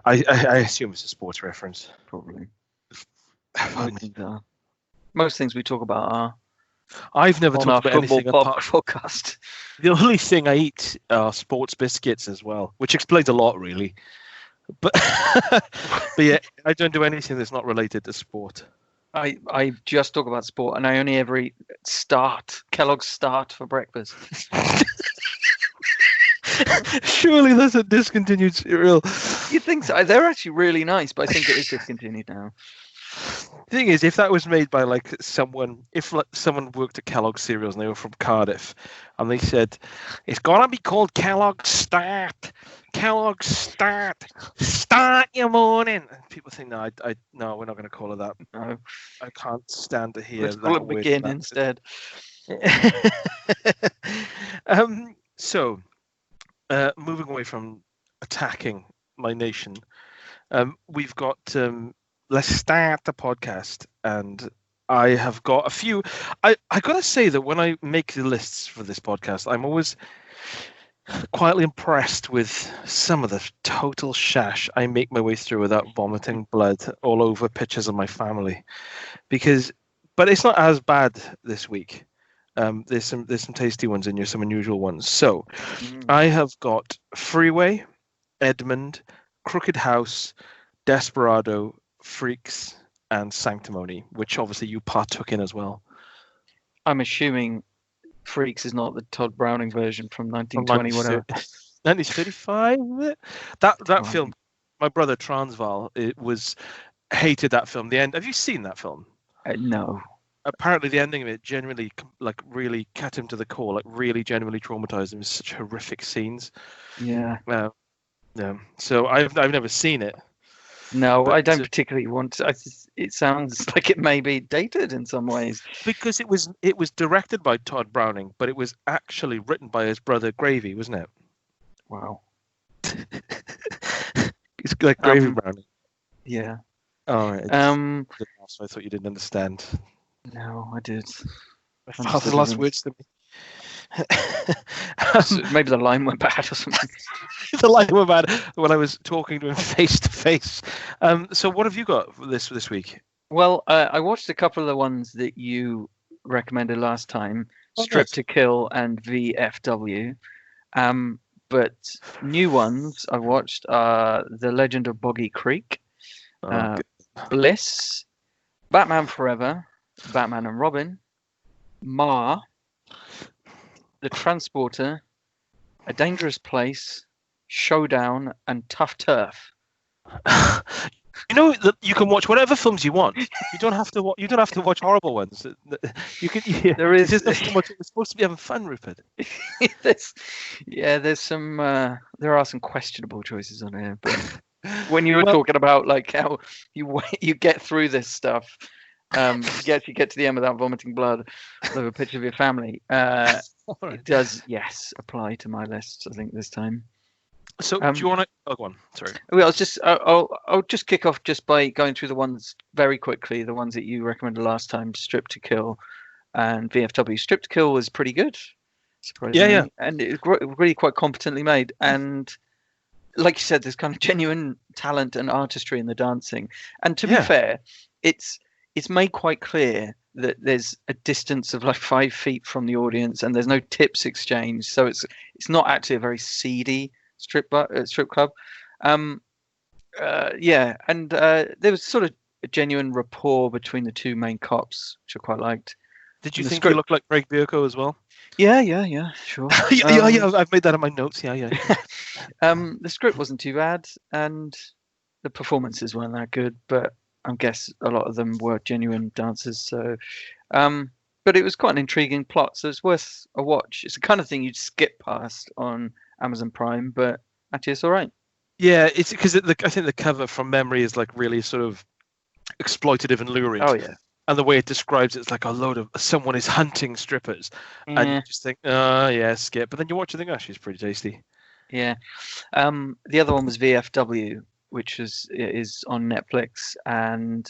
I assume it's a sports reference. Probably. Most things we talk about are. I've never talked about anything apart podcast. The only thing I eat are sports biscuits as well, which explains a lot, really. But yeah, I don't do anything that's not related to sport. I just talk about sport, and I only ever eat Kellogg's Start for breakfast. Surely that's a discontinued cereal. You think so? They're actually really nice, but I think it is discontinued now. The thing is, if that was made by someone worked at Kellogg's cereals and they were from Cardiff, and they said it's gonna be called Kellogg's Start, start your morning, and people think no, we're not going to call it that. No, I can't stand to hear. Let's call it Begin instead. So, moving away from attacking my nation, we've got. Let's start the podcast, and I have got a few. I gotta say that when I make the lists for this podcast, I'm always quietly impressed with some of the total shash I make my way through without vomiting blood all over pictures of my family. But it's not as bad this week. There's some tasty ones in here, some unusual ones. So I have got Freeway, Edmond, Crooked House, Desperado, Freaks, and Sanctimony, which obviously you partook in as well. I'm assuming Freaks is not the Todd Browning version from 1920, whatever. 1935. That film, my brother Transvaal, hated that film. The end. Have you seen that film? No. Apparently, the ending of it genuinely, really cut him to the core. Really, genuinely traumatized him with such horrific scenes. Yeah. Yeah. So I've never seen it. No, I don't particularly want to. It sounds like it may be dated in some ways. Because it was directed by Todd Browning, but it was actually written by his brother Gravy, wasn't it? Wow. It's like Gravy Browning. Yeah. All right. I thought you didn't understand. No, I did. My father's last words to me. Maybe the line went bad or something. The line went bad when I was talking to him face to face. So what have you got for this week? Well, I watched a couple of the ones that you recommended last time, Strip to Kill and VFW. But new ones I watched are The Legend of Boggy Creek, Bliss, Batman Forever, Batman and Robin, Ma, The Transporter, A Dangerous Place, Showdown, and Tuff Turf. You know that you can watch whatever films you want. You don't have to. You don't have to watch horrible ones. You can. Yeah, there is. We're supposed to be having fun, Rupert. there's some. There are some questionable choices on here, but when you were talking about how you get through this stuff. You actually get to the end without vomiting blood with a picture of your family. It does, yes, apply to my list, I think, this time. So do you want to... Oh, go on. Sorry. Well, I'll just kick off just by going through the ones very quickly, the ones that you recommended last time, Strip to Kill and VFW. Strip to Kill was pretty good, surprisingly. Yeah. And it was really quite competently made. And like you said, there's kind of genuine talent and artistry in the dancing. And to be fair, it's made quite clear that there's a distance of 5 feet from the audience and there's no tips exchanged. So it's not actually a very seedy strip club. And there was sort of a genuine rapport between the two main cops, which I quite liked. Did you think he looked like Greg Bierko as well? Yeah, sure. yeah, I've made that in my notes. Yeah. The script wasn't too bad and the performances weren't that good, but I guess a lot of them were genuine dancers. So, but it was quite an intriguing plot, so it's worth a watch. It's the kind of thing you'd skip past on Amazon Prime, but actually it's all right. Yeah, it's because I think the cover from memory is really sort of exploitative and lurid. Oh yeah. And the way it describes it's like a load of someone is hunting strippers, and you just think, skip. But then you watch and think, oh, she's pretty tasty. Yeah. The other one was VFW, which is on Netflix, and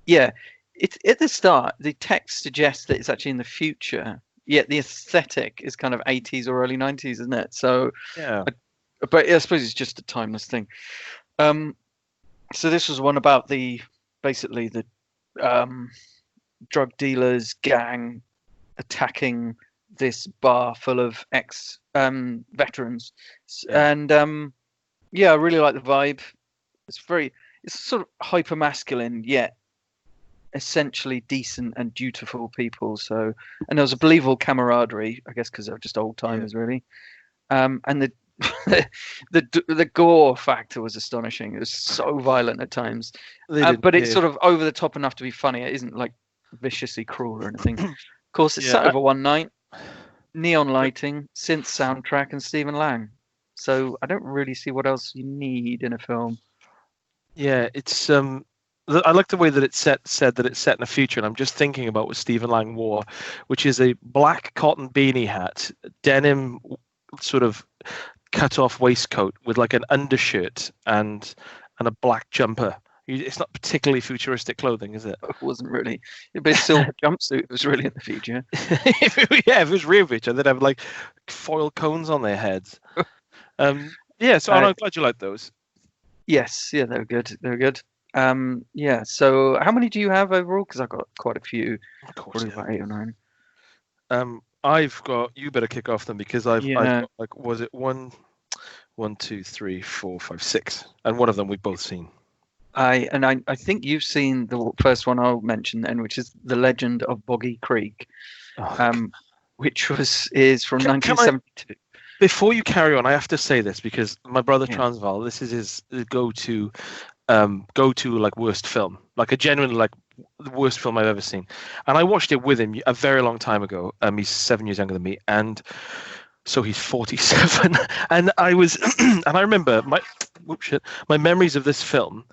it's at the start. The text suggests that it's actually in the future, yet the aesthetic is kind of 80s or early 90s, isn't it? So yeah. But I suppose it's just a timeless thing. So this was one about basically the drug dealers gang attacking this bar full of ex veterans, and I really like the vibe. It's sort of hyper masculine yet essentially decent and dutiful people. So, and there was a believable camaraderie, I guess, because they're just old timers, really. And the the gore factor was astonishing. It was so violent at times, but it's sort of over the top enough to be funny. It isn't like viciously cruel or anything. Of course, it's set over one night, neon lighting, synth soundtrack, and Stephen Lang. So I don't really see what else you need in a film. Yeah, it's I like the way that it said that it's set in the future, and I'm just thinking about what Stephen Lang wore, which is a black cotton beanie hat, denim sort of cut off waistcoat with like an undershirt and a black jumper. It's not particularly futuristic clothing, is it? It wasn't really. But a silver jumpsuit was really in the future. If it was real future, they'd have like foil cones on their heads. So I'm glad you like those. Yes, yeah, they were good. They were good. So how many do you have overall? Because I've got quite a few. Of course, about 8 or 9. I've got. You better kick off then, because I've got, like, was it 1, 2, 3, 4, 5, 6, and one of them we've both seen. I think you've seen the first one I'll mention then, which is The Legend of Boggy Creek, which is from 1972. Before you carry on, I have to say this because my brother Transvaal, this is his go-to like worst film, like a genuinely like the worst film I've ever seen, and I watched it with him a very long time ago. He's 7 years younger than me, and so he's 47. And I was, and I remember my memories of this film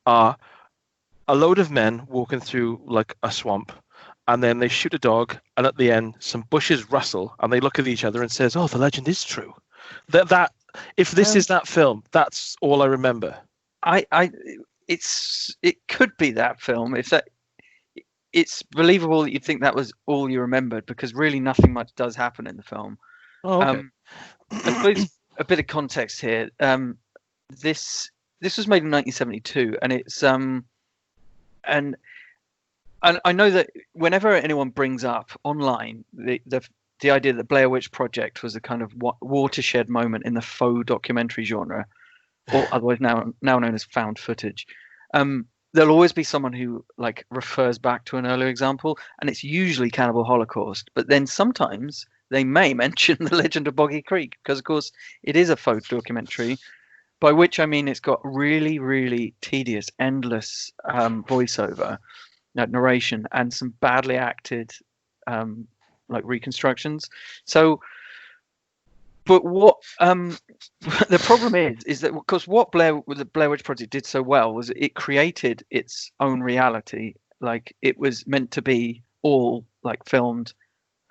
are a load of men walking through like a swamp, and then they shoot a dog, and at the end some bushes rustle, and they look at each other and says, "Oh, the legend is true." That if this is that film, that's all I remember. It could be that film. It's believable that you'd think that was all you remembered, because really nothing much does happen in the film. Oh, okay. I suppose a bit of context here. This was made in 1972, and it's and I know that whenever anyone brings up online the idea that Blair Witch Project was a kind of watershed moment in the faux documentary genre, or otherwise now known as found footage, there'll always be someone who like refers back to an earlier example, and it's usually Cannibal Holocaust. But then sometimes they may mention The Legend of Boggy Creek, because of course it is a faux documentary, by which I mean it's got really, really tedious, endless voiceover, narration, and some badly acted like reconstructions. So, but what the problem is that, because what the Blair Witch Project did so well was it created its own reality. Like, it was meant to be all like filmed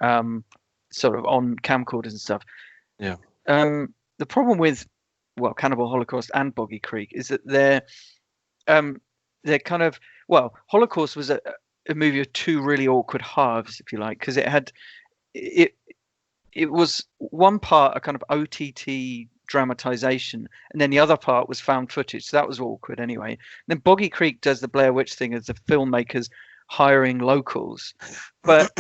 sort of on camcorders and stuff. Yeah. The problem with Cannibal Holocaust and Boggy Creek is that they're kind of, Holocaust was a movie of two really awkward halves, if you like, because it was one part a kind of OTT dramatization, and then the other part was found footage. So that was awkward anyway. And then Boggy Creek does the Blair Witch thing as the filmmakers hiring locals, but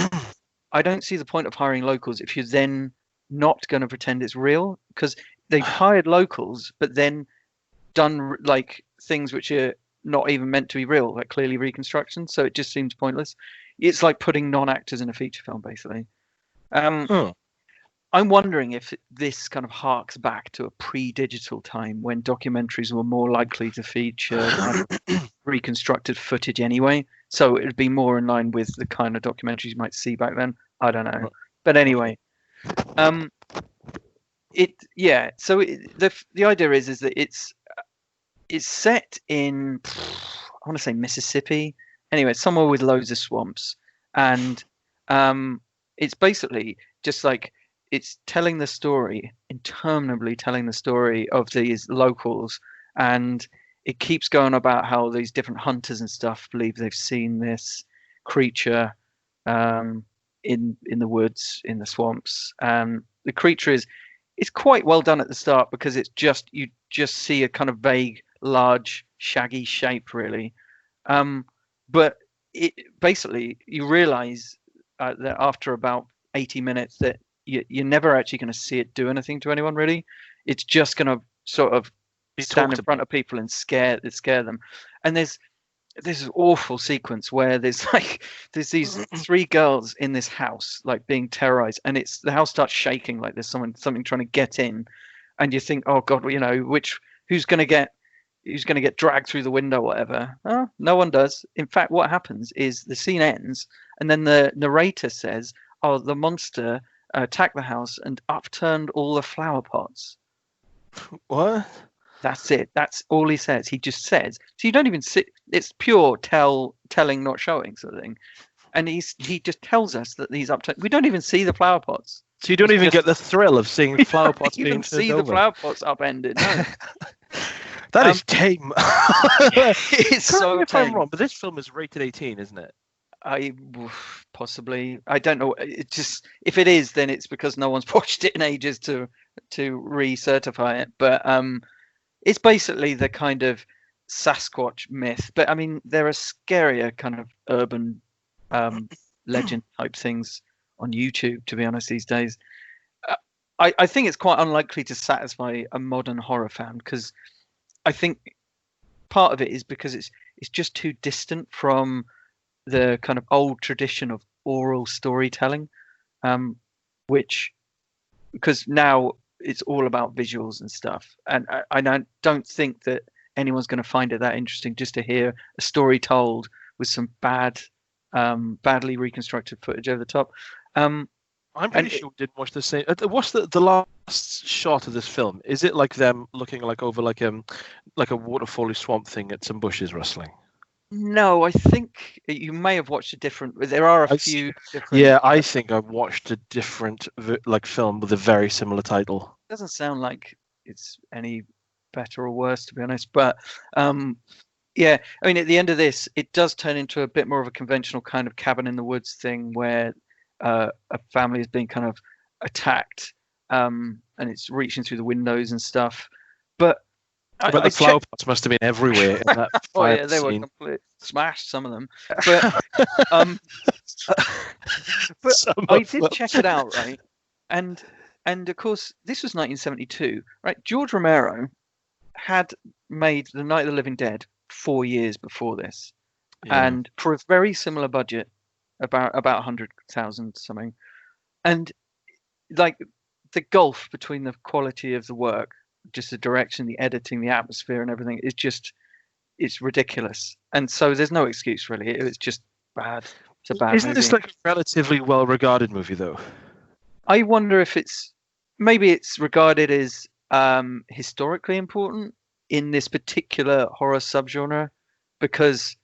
I don't see the point of hiring locals if you're then not going to pretend it's real, because they've hired locals but then done like things which are not even meant to be real, like clearly reconstructions. So it just seems pointless. It's like putting non-actors in a feature film, basically. I'm wondering if this kind of harks back to a pre-digital time when documentaries were more likely to feature kind of reconstructed footage anyway. So it'd be more in line with the kind of documentaries you might see back then. I don't know. But anyway, So the idea is that it's set in, I want to say Mississippi. Anyway, it's somewhere with loads of swamps, and it's basically just like it's telling the story, interminably telling the story of these locals, and it keeps going about how these different hunters and stuff believe they've seen this creature in the woods, in the swamps. The creature it's quite well done at the start because you just see a kind of vague, large, shaggy shape really, but it basically you realise that after about 80 minutes that you're never actually going to see it do anything to anyone really. It's just going to sort of stand in front of people and scare them. And there's this awful sequence where there's these three girls in this house like being terrorized, and the house starts shaking like there's something trying to get in, and you think, oh god, you know, who's going to get dragged through the window, whatever. Oh, no one does. In fact, what happens is the scene ends, and then the narrator says, oh, the monster attacked the house and upturned all the flower pots. What? That's it. That's all he says. He just says. So you don't even see. It's pure telling, not showing sort of thing. And he just tells us that these upturned. We don't even see the flower pots. So you don't even get the thrill of seeing flower pots being turned over. You don't see the flower pots upended. No. That is tame. It's so if tame. I'm wrong, but this film is rated 18, isn't it? Possibly. I don't know. It just, if it is, then it's because no one's watched it in ages to recertify it. But it's basically the kind of Sasquatch myth. But I mean, there are scarier kind of urban legend type things on YouTube, to be honest, these days. I think it's quite unlikely to satisfy a modern horror fan, because I think part of it is because it's just too distant from the kind of old tradition of oral storytelling, because now it's all about visuals and stuff, and I don't think that anyone's going to find it that interesting just to hear a story told with some badly reconstructed footage over the top. I'm pretty sure we didn't watch the same. What's the last shot of this film? Is it like them looking like over like a waterfally swamp thing at some bushes rustling? No, I think you may have watched a different. There are a few different. Yeah, I think I've watched a different film with a very similar title. Doesn't sound like it's any better or worse, to be honest. But yeah, I mean, at the end of this, it does turn into a bit more of a conventional kind of cabin in the woods thing, where a family is being kind of attacked, and it's reaching through the windows and stuff. But the flower pots must have been everywhere in that oh yeah, they scene. were completely smashed, some of them. But I did check it out, right? And of course, this was 1972, right? George Romero had made The Night of the Living Dead 4 years before this, and for a very similar budget, about 100,000 something, and like the gulf between the quality of the work, just the direction, the editing, the atmosphere, and everything is it's ridiculous. And so there's no excuse really. It's just bad. It's a bad Isn't movie. this like a relatively well-regarded movie though? I wonder if maybe it's regarded as historically important in this particular horror subgenre, because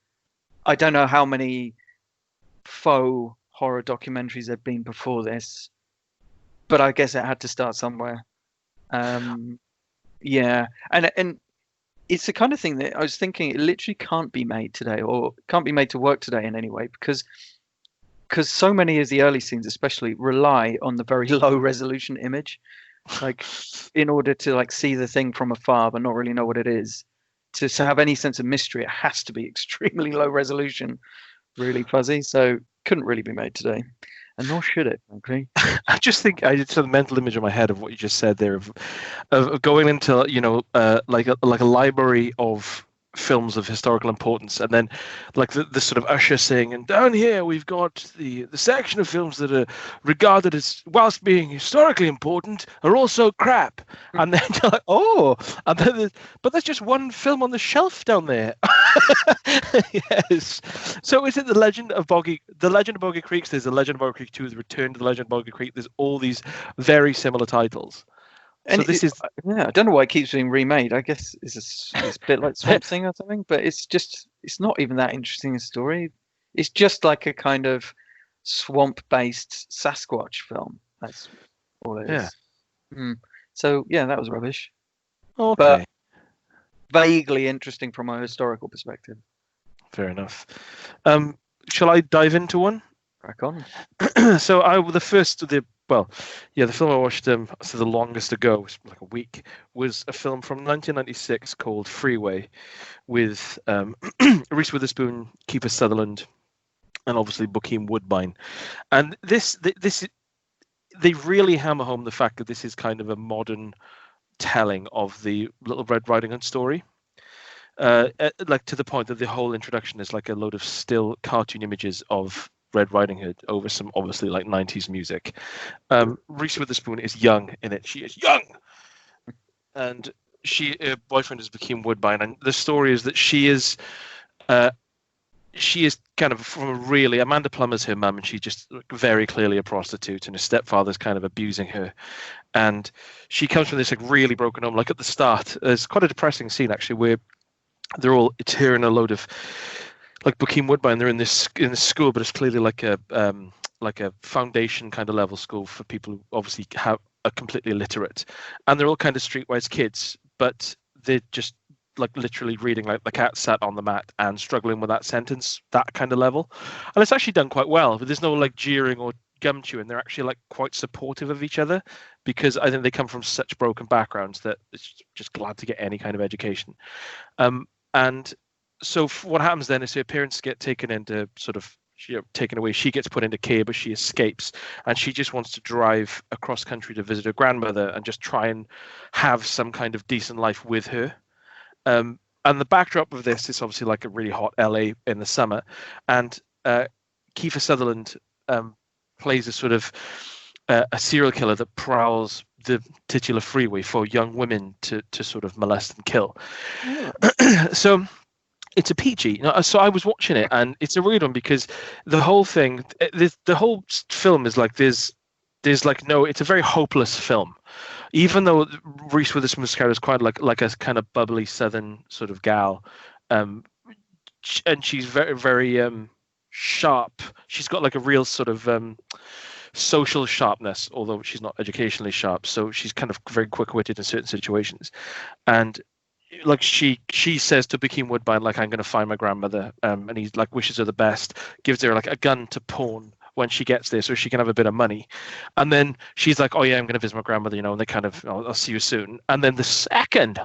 I don't know how many faux horror documentaries there've been before this, but I guess it had to start somewhere. Yeah, and it's the kind of thing that I was thinking it literally can't be made today, or can't be made to work today in any way, because so many of the early scenes especially rely on the very low resolution image, like in order to like see the thing from afar but not really know what it is. To have any sense of mystery, it has to be extremely low resolution, really fuzzy, so couldn't really be made today. And nor should it, frankly. I just think I did some mental image in my head of what you just said there, of going into like a library of films of historical importance, and then like the sort of usher saying, and down here we've got the section of films that are regarded as, whilst being historically important, are also crap. And then you're like, oh, and then but there's just one film on the shelf down there. Yes. So is it the Legend of Boggy Creek? There's the Legend of Boggy Creek 2, the Return to the Legend of Boggy Creek. There's all these very similar titles. And so this is, yeah, I don't know why it keeps being remade. I guess it's a bit like Swamp Thing or something, but it's not even that interesting a story. It's just like a kind of swamp-based Sasquatch film. That's all it is. Yeah. So yeah, that was rubbish. Okay. But vaguely interesting from a historical perspective. Fair enough. Shall I dive into one? Crack on. So the well, yeah, the film I watched so the longest ago, was like a week, was a film from 1996 called Freeway with Reese Witherspoon, Kiefer Sutherland, and obviously Bokeem Woodbine. And this they really hammer home the fact that this is kind of a modern telling of the Little Red Riding Hood story. Like to the point that the whole introduction is like a load of still cartoon images of Red Riding Hood over some obviously like 90s music. Reese Witherspoon is young in it. She is young. And her boyfriend is Bokeem Woodbine. And the story is that she is kind of from a really, Amanda Plummer's her mum, and she's just very clearly a prostitute, and her stepfather's kind of abusing her. And she comes from this like really broken home. Like at the start, there's quite a depressing scene actually where it's her and a load of like Bokeem Woodbine. They're in this school, but it's clearly like a foundation kind of level school for people who obviously are completely illiterate, and they're all kind of streetwise kids, but they're just like literally reading like the cat sat on the mat and struggling with that sentence, that kind of level. And it's actually done quite well, but there's no like jeering or gum chewing. They're actually like quite supportive of each other, because I think they come from such broken backgrounds that it's just glad to get any kind of education. And so what happens then is her parents get taken into sort of, taken away. She gets put into care, but she escapes, and she just wants to drive across country to visit her grandmother and just try and have some kind of decent life with her. And the backdrop of this is obviously like a really hot LA in the summer, and Kiefer Sutherland plays a sort of a serial killer that prowls the titular freeway for young women to sort of molest and kill. Yeah. So it's a PG. So I was watching it, and it's a weird one because the whole thing, the whole film is like there's like no, it's a very hopeless film. Even though Reese Witherspoon's character is quite like a kind of bubbly Southern sort of gal, and she's very very sharp. She's got like a real sort of social sharpness, although she's not educationally sharp. So she's kind of very quick-witted in certain situations, and like she says to Bokeem Woodbine, like, I'm going to find my grandmother, and he like wishes her the best, gives her like a gun to pawn when she gets there so she can have a bit of money. And then she's like, oh yeah, I'm going to visit my grandmother, and they kind of, I'll see you soon. And then the second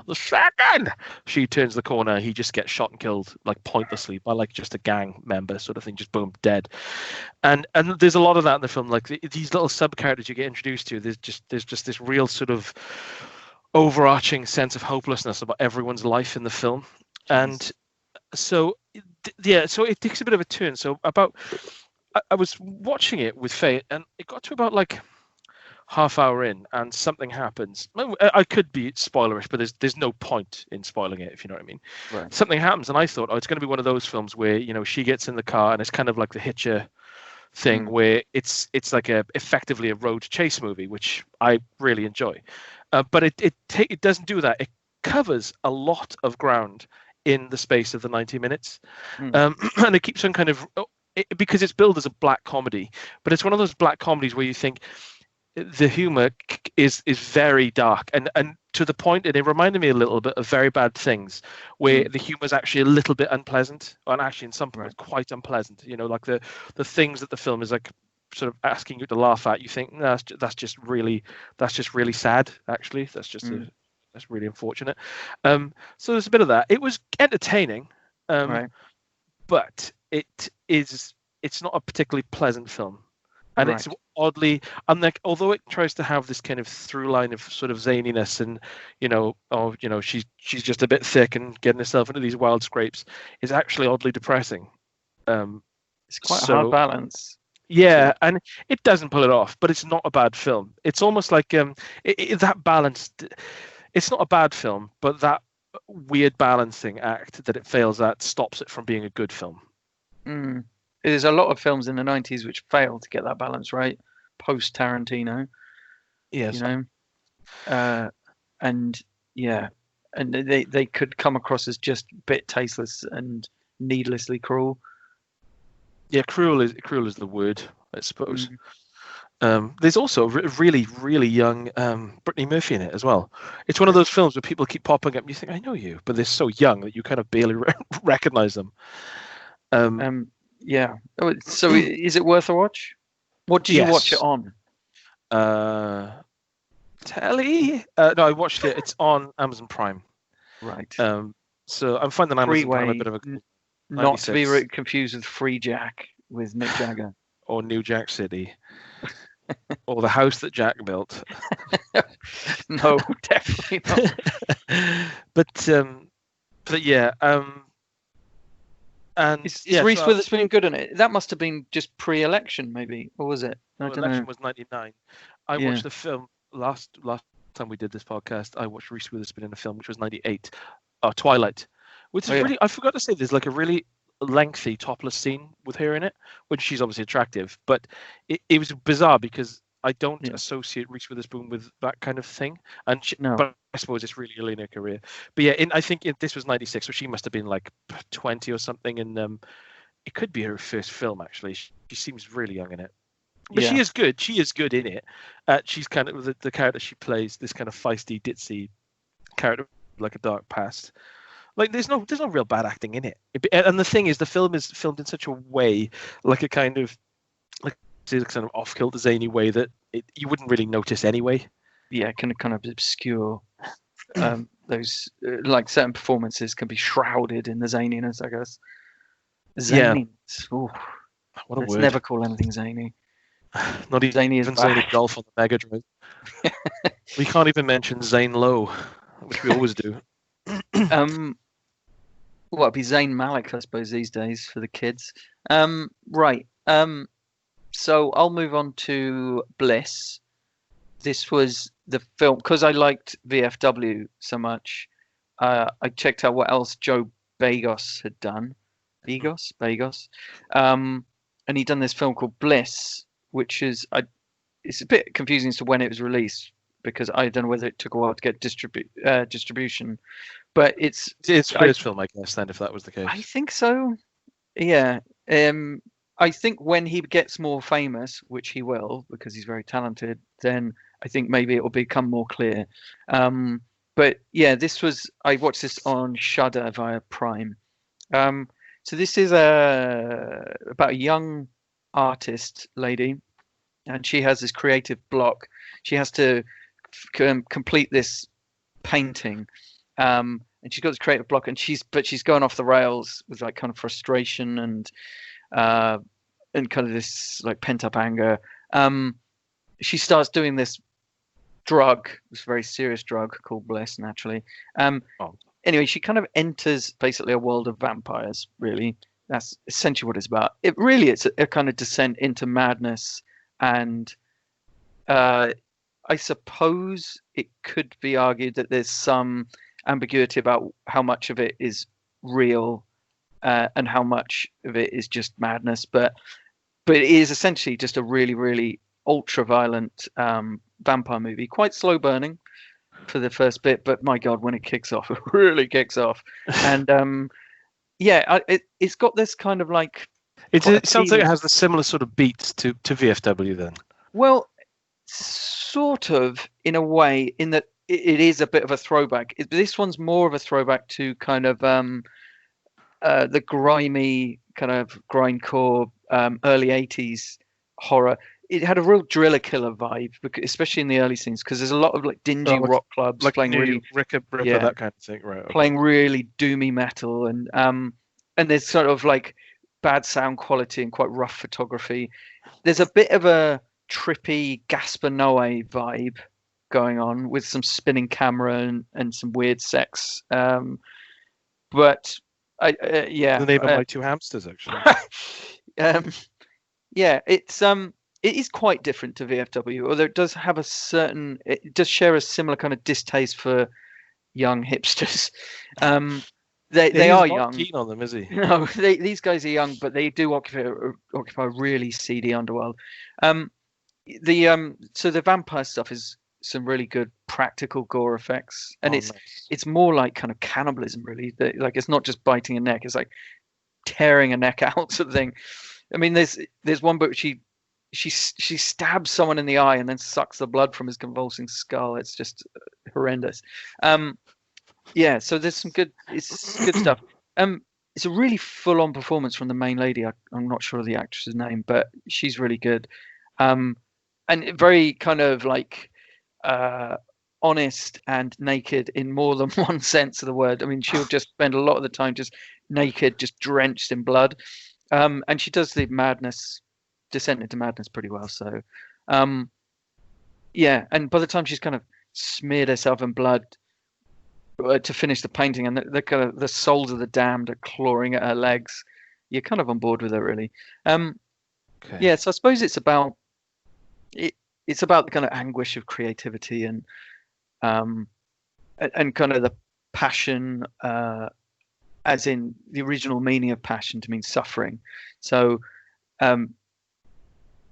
she turns the corner, he just gets shot and killed like pointlessly by like just a gang member sort of thing, just boom, dead. And there's a lot of that in the film, like these little sub characters you get introduced to. There's just this real sort of overarching sense of hopelessness about everyone's life in the film. And so so it takes a bit of a turn. So I was watching it with Faye, and it got to about like half hour in, and something happens. I could be spoilerish, but there's no point in spoiling it, if you know what I mean. Right. Something happens, and I thought, it's going to be one of those films where she gets in the car, and it's kind of like the Hitcher thing, where it's like effectively a road chase movie, which I really enjoy. But it doesn't do that. It covers a lot of ground in the space of the 90 minutes, and it keeps on kind of. Because it's billed as a black comedy, but it's one of those black comedies where you think the humor is very dark and to the point, and it reminded me a little bit of Very Bad Things, where the humor is actually a little bit unpleasant, and actually in some points quite unpleasant. Like the things that the film is like sort of asking you to laugh at, you think that's just really sad. Actually, that's really unfortunate. So there's a bit of that. It was entertaining, but it's not a particularly pleasant film, and it's oddly, unlike, although it tries to have this kind of through line of sort of zaniness and she's just a bit thick and getting herself into these wild scrapes, is actually oddly depressing. It's quite a hard balance. Yeah, and it doesn't pull it off, but it's not a bad film. It's almost like that balance. It's not a bad film, but that weird balancing act that it fails at stops it from being a good film. There's a lot of films in the 90s which fail to get that balance right, post Tarantino. Yes. And they could come across as just a bit tasteless and needlessly cruel. Yeah, cruel is the word, I suppose. There's also really, really young Brittany Murphy in it as well. It's one of those films where people keep popping up and you think, I know you, but they're so young that you kind of barely recognize them. Yeah. So is it worth a watch? What did you watch it on? Telly? No, I watched it. It's on Amazon Prime. Right. So I'm finding Amazon Prime a bit of a not to be confused with Free Jack with Mick Jagger or New Jack City or the house that Jack built. No, definitely not. but yeah. And is Reese Witherspoon good in it? That must have been just pre-election, maybe, or was it? I don't election know. was 99. I watched the film last time we did this podcast. I watched Reese Witherspoon in a film which was 98, Twilight, which is really. I forgot to say there's like a really lengthy topless scene with her in it, when she's obviously attractive. But it was bizarre because I don't associate Reese Witherspoon with that kind of thing, and but I suppose it's really early in her career. But yeah, I think this was 96, so she must have been like 20 or something, and it could be her first film actually. She seems really young in it, but she is good. She is good in it. She's kind of the character she plays, this kind of feisty, ditzy character, like a dark past. Like there's no real bad acting in it. And the thing is, the film is filmed in such a way, like a kind of off-kilter zany way that you wouldn't really notice anyway. Yeah, kind of obscure. Those like certain performances can be shrouded in the zaniness, I guess. Zany. Yeah. Ooh, what a word. Let's never call anything zany. Not even zany golf on the Mega Drive. We can't even mention Zane Lowe, which we always do. Well, it'd be Zayn Malik, I suppose, these days for the kids. Right. So I'll move on to Bliss. This was the film, because I liked VFW so much. I checked out what else Joe Begos had done. Begos. And he'd done this film called Bliss, which is it's a bit confusing as to when it was released, because I don't know whether it took a while to get distribution. But it's first film, I guess, then, if that was the case. I think so. Yeah. I think when he gets more famous, which he will, because he's very talented, then I think maybe it will become more clear. But yeah, I watched this on Shudder via Prime. So this is about a young artist lady, and she has this creative block. She has to complete this painting. And she's got this creative block, and she's going off the rails with like kind of frustration and kind of this like pent up anger. She starts doing this very serious drug called Bliss, naturally. Anyway, she kind of enters basically a world of vampires. Really, that's essentially what it's about. It's a kind of descent into madness, and I suppose it could be argued that there's some ambiguity about how much of it is real and how much of it is just madness, but it is essentially just a really, really ultra violent vampire movie, quite slow burning for the first bit, but my god, when it kicks off, it really kicks off. And it's got this kind of like it sounds like it has the similar sort of beats to VFW then. Well, sort of, in a way, in that it is a bit of a throwback. This one's more of a throwback to kind of the grimy kind of grindcore early 80s horror. It had a real driller killer vibe, especially in the early scenes, because there's a lot of like dingy rock clubs like playing really Ripper, that kind of thing, right? Okay. Playing really doomy metal, and there's sort of like bad sound quality and quite rough photography. There's a bit of a trippy Gaspar Noé vibe going on with some spinning camera and some weird sex. But the name of my two hamsters, actually. It is quite different to VFW, although it does have it does share a similar kind of distaste for young hipsters. They are young. Keen on them, is he? No, these guys are young, but they do occupy a really seedy underworld. So the vampire stuff is some really good practical gore effects, and it's more like kind of cannibalism, really. Like it's not just biting a neck; it's like tearing a neck out, sort of thing. I mean, there's one book she stabs someone in the eye and then sucks the blood from his convulsing skull. It's just horrendous. So there's some good stuff. It's a really full-on performance from the main lady. I'm not sure of the actress's name, but she's really good. And and very kind of like honest and naked in more than one sense of the word. I mean, she'll just spend a lot of the time just naked, just drenched in blood, and she does the descent into madness pretty well. So, yeah, and by the time she's kind of smeared herself in blood to finish the painting, and the kind of the souls of the damned are clawing at her legs, you're kind of on board with her, really. Okay. Yeah, so I suppose it's about it's about the kind of anguish of creativity and kind of the passion, as in the original meaning of passion to mean suffering. So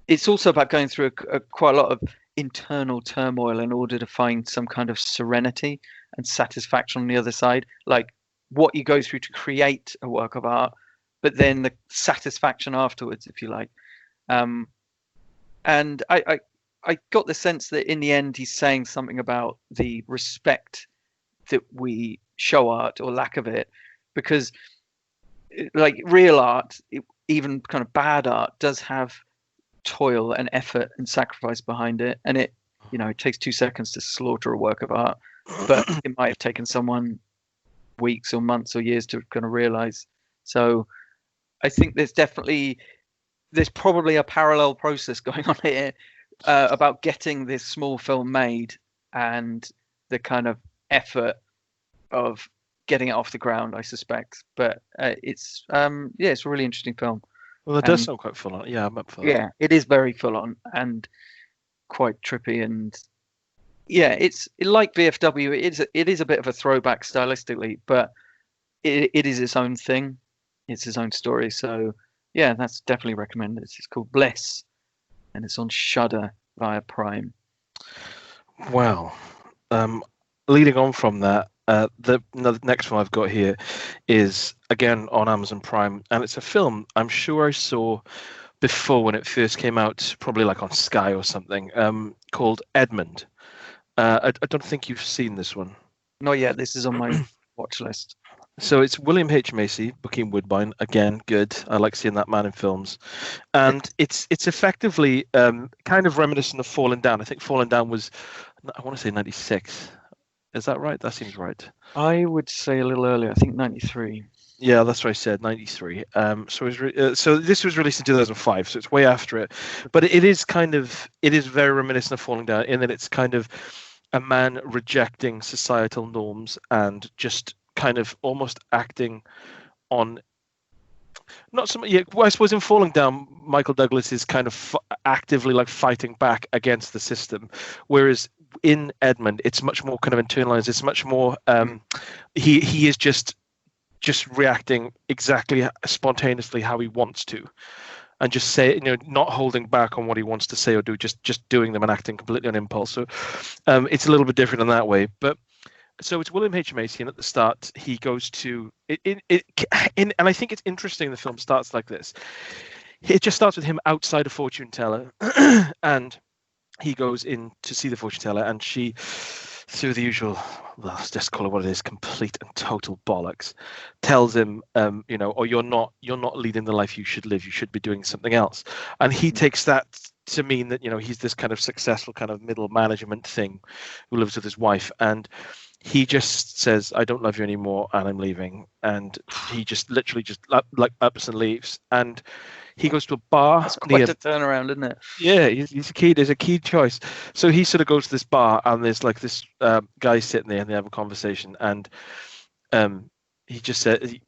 it's also about going through quite a lot of internal turmoil in order to find some kind of serenity and satisfaction on the other side, like what you go through to create a work of art, but then the satisfaction afterwards, if you like. And I got the sense that in the end he's saying something about the respect that we show art, or lack of it, because like real art, even kind of bad art, does have toil and effort and sacrifice behind it, and it takes 2 seconds to slaughter a work of art, but it might have taken someone weeks or months or years to kind of realize. So I think there's probably a parallel process going on here about getting this small film made and the kind of effort of getting it off the ground, I suspect. But it's it's a really interesting film. Well, it does sound quite full on. Yeah, I'm up for that. Yeah, it is very full on and quite trippy, and yeah, it's like VFW. It is a bit of a throwback stylistically, but it is its own thing. It's its own story. So yeah, that's definitely recommended. It's called Bliss, and it's on Shudder via Prime. Well, leading on from that, the next one I've got here is again on Amazon Prime, and it's a film I'm sure I saw before when it first came out, probably like on Sky or something, called Edmond. I don't think you've seen this one. Not yet. This is on my watch list. So it's William H. Macy, Joaquin Woodbine. Again, good. I like seeing that man in films. And it's effectively kind of reminiscent of Falling Down. I think Falling Down was, I want to say 96. Is that right? That seems right. I would say a little earlier. I think 93. Yeah, that's what I said, 93. So this was released in 2005, so it's way after it. But it is very reminiscent of Falling Down in that it's kind of a man rejecting societal norms and just kind of almost acting on not so much. Yeah, well, I suppose in Falling Down, Michael Douglas is kind of actively like fighting back against the system, whereas in Edmond, it's much more kind of internalized. It's much more he is just reacting exactly spontaneously how he wants to, and just say, not holding back on what he wants to say or do, just doing them and acting completely on impulse. So it's a little bit different in that way, but. So it's William H. Macy, and at the start he goes to and I think it's interesting. The film starts like this. It just starts with him outside a fortune teller, and he goes in to see the fortune teller, and she, through the usual, let's just call it what it is, complete and total bollocks, tells him, or you're not leading the life you should live. You should be doing something else. And he takes that to mean that he's this kind of successful kind of middle management thing who lives with his wife, and he just says, I don't love you anymore and I'm leaving. And he just literally just like ups and leaves. And he goes to a bar. That's quite a turnaround, isn't it? Yeah, he's a key. There's a key choice. So he sort of goes to this bar, and there's like this guy sitting there, and they have a conversation. And he just said he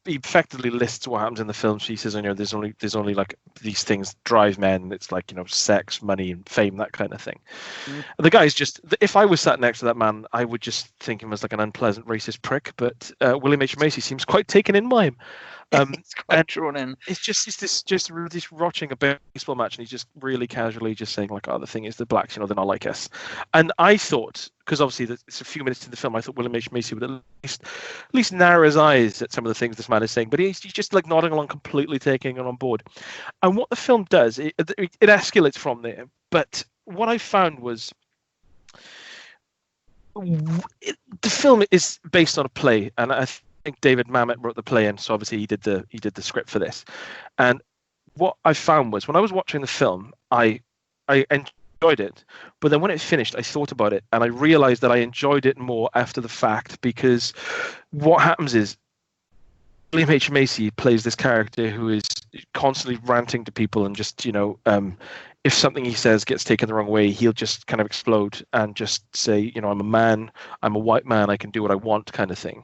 effectively lists what happens in the film. So he says, there's only like these things drive men. It's like sex, money, and fame, that kind of thing. Mm. The guy's just, if I was sat next to that man, I would just think him as like an unpleasant racist prick. But William H. Macy seems quite taken in by him. It's quite drawn in. It's just watching a baseball match, and he's just really casually just saying like, "Oh, the thing is, the blacks, they're not like us." And I thought, because obviously it's a few minutes in the film, I thought William H. Macy would at least narrow his eyes at some of the things this man is saying, but he's just like nodding along, completely taking it on board. And what the film does, it escalates from there. But what I found was, the film is based on a play, and I think David Mamet wrote the play, and so obviously he did the script for this. And what I found was, when I was watching the film, I enjoyed it. But then when it finished, I thought about it, and I realized that I enjoyed it more after the fact, because what happens is William H. Macy plays this character who is constantly ranting to people, and just, if something he says gets taken the wrong way, he'll just kind of explode and just say, I'm a man, I'm a white man, I can do what I want, kind of thing.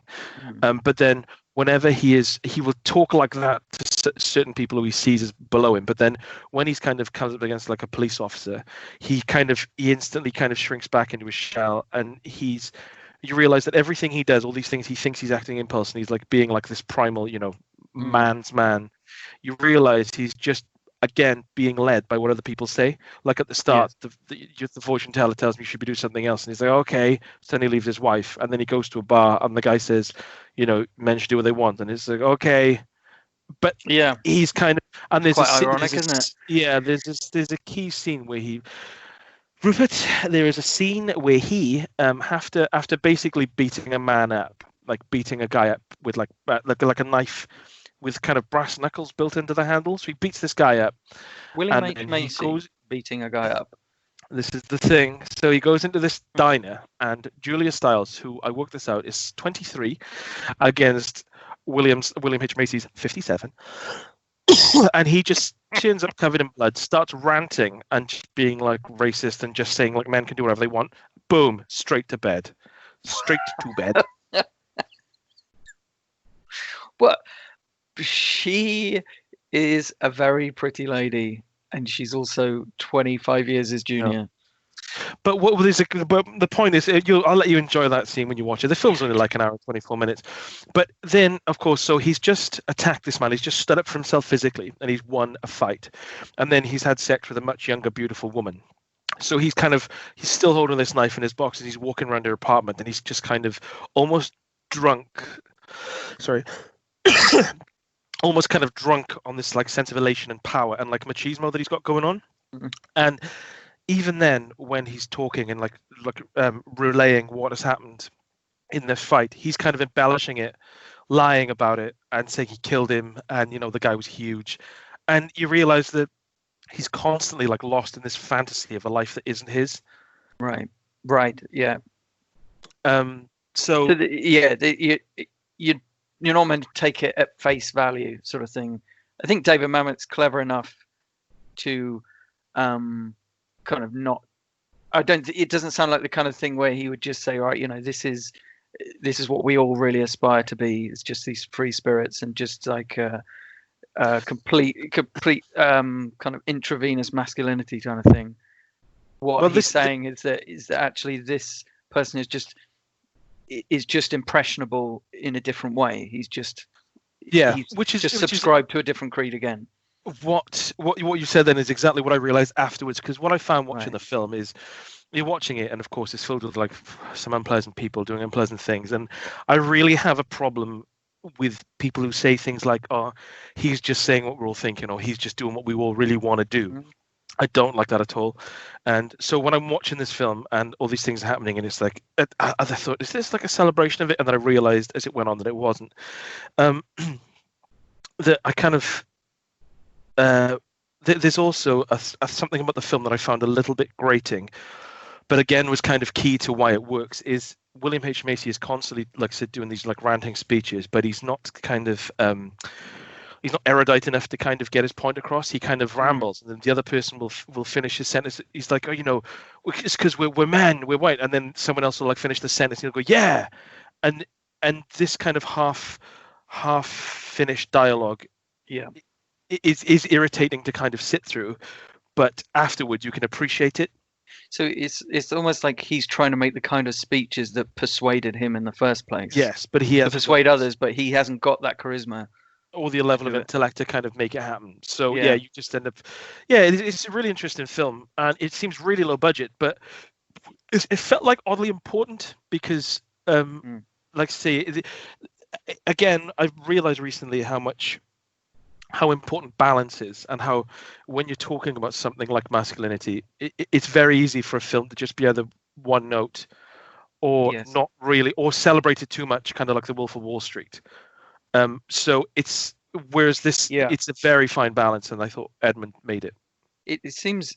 But then whenever he will talk like that to certain people who he sees as below him. But then when he's kind of comes up against like a police officer, he instantly kind of shrinks back into his shell, and you realize that everything he does, all these things he thinks he's acting impulse, and he's like being like this primal, man's man. You realize he's just, again, being led by what other people say. Like at the start, the fortune teller tells me you should be doing something else, and he's like, okay. So then he leaves his wife, and then he goes to a bar, and the guy says, men should do what they want, and it's like, okay. But he's kind of, and there's quite ironic, isn't it? Yeah, there's a key scene where Rupert, there is a scene where he, after basically beating a man up, like beating a guy up with like a knife with kind of brass knuckles built into the handle. So he beats this guy up. William H. Macy beating a guy up. This is the thing. So he goes into this diner, and Julia Stiles, who I worked this out, is 23 against William H. Macy's 57. And he just turns up covered in blood, starts ranting and just being like racist and just saying like men can do whatever they want. Boom, straight to bed. Straight to bed. But she is a very pretty lady, and she's also 25 years his junior. Yeah. But but the point is, I'll let you enjoy that scene when you watch it. The film's only like an hour and 24 minutes. But then, of course, so he's just attacked this man. He's just stood up for himself physically, and he's won a fight. And then he's had sex with a much younger, beautiful woman. So he's still holding this knife in his box, and he's walking around her apartment, and he's just kind of almost drunk. Sorry. Almost kind of drunk on this like sense of elation and power and like machismo that he's got going on. Mm-hmm. And even then, when he's talking and relaying what has happened in this fight, he's kind of embellishing it, lying about it, and saying he killed him, and the guy was huge. And you realize that he's constantly like lost in this fantasy of a life that isn't his. Right. Yeah. You're not meant to take it at face value, sort of thing. I think David Mamet's clever enough to kind of not. It doesn't sound like the kind of thing where he would just say, right, this is what we all really aspire to be. It's just these free spirits and just like complete kind of intravenous masculinity kind of thing. What he's saying is that actually this person is just impressionable in a different way. He's just subscribed to a different creed again. What you said then is exactly what I realized afterwards, because what I found watching the film is you're watching it, and of course it's filled with like some unpleasant people doing unpleasant things, and I really have a problem with people who say things like, oh, he's just saying what we're all thinking, or he's just doing what we all really want to do. Mm-hmm. I don't like that at all. And so when I'm watching this film and all these things are happening, and it's like, I thought, is this like a celebration of it? And then I realized as it went on that it wasn't. That I kind of there's also something about the film that I found a little bit grating, but again was kind of key to why it works. Is William H. Macy is constantly, like I said, doing these like ranting speeches, but he's not kind of he's not erudite enough to kind of get his point across. He kind of rambles, and then the other person will finish his sentence. He's like, oh, it's because we're men, we're white, and then someone else will like finish the sentence, and he'll go, yeah, and this kind of half finished dialogue, is irritating to kind of sit through, but afterwards you can appreciate it. So it's almost like he's trying to make the kind of speeches that persuaded him in the first place. Yes, but he has to persuade others, but he hasn't got that charisma or the level of intellect to kind of make it happen. So you just end up. Yeah, it's a really interesting film, and it seems really low budget, but it felt like oddly important because, like say, again, I've realized recently how important balance is, and how when you're talking about something like masculinity, it's very easy for a film to just be either one note or not really, or celebrated too much, kind of like The Wolf of Wall Street. So whereas this, it's a very fine balance, and I thought Edmond made it. It seems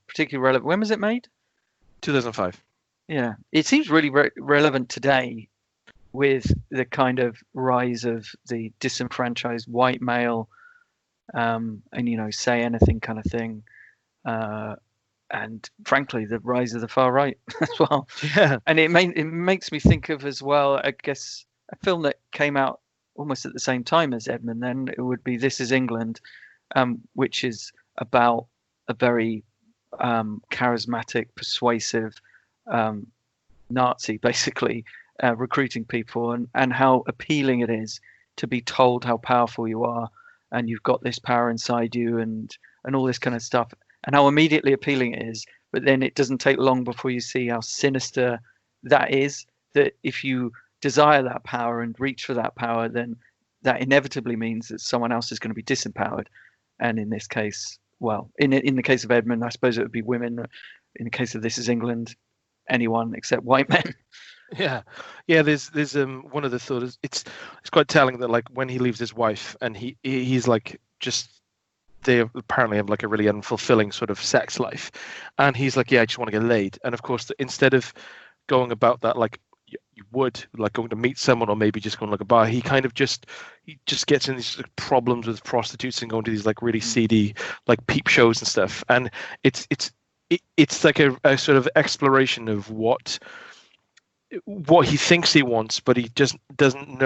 particularly relevant. When was it made? 2005. Yeah, it seems really relevant today with the kind of rise of the disenfranchised white male, and say anything kind of thing, and frankly the rise of the far right as well. Yeah. And it makes me think of as well, I guess, a film that came out almost at the same time as Edmond. Then it would be This Is England, which is about a very charismatic, persuasive Nazi, basically recruiting people, and how appealing it is to be told how powerful you are, and you've got this power inside you, and all this kind of stuff, and how immediately appealing it is. But then it doesn't take long before you see how sinister that is. That if you desire that power and reach for that power, then that inevitably means that someone else is going to be disempowered. And in this case, well, in the case of Edmond, I suppose it would be women. In the case of This Is England, anyone except white men. Yeah. There's one of the thoughts. It's quite telling that, like, when he leaves his wife and he's like, just, they apparently have like a really unfulfilling sort of sex life, and he's like, yeah, I just want to get laid. And of course, instead of going about that like you would, like going to meet someone or maybe just going to like a bar, he just gets in these problems with prostitutes and going to these like really seedy like peep shows and stuff. And it's like a sort of exploration of what he thinks he wants, but he just doesn't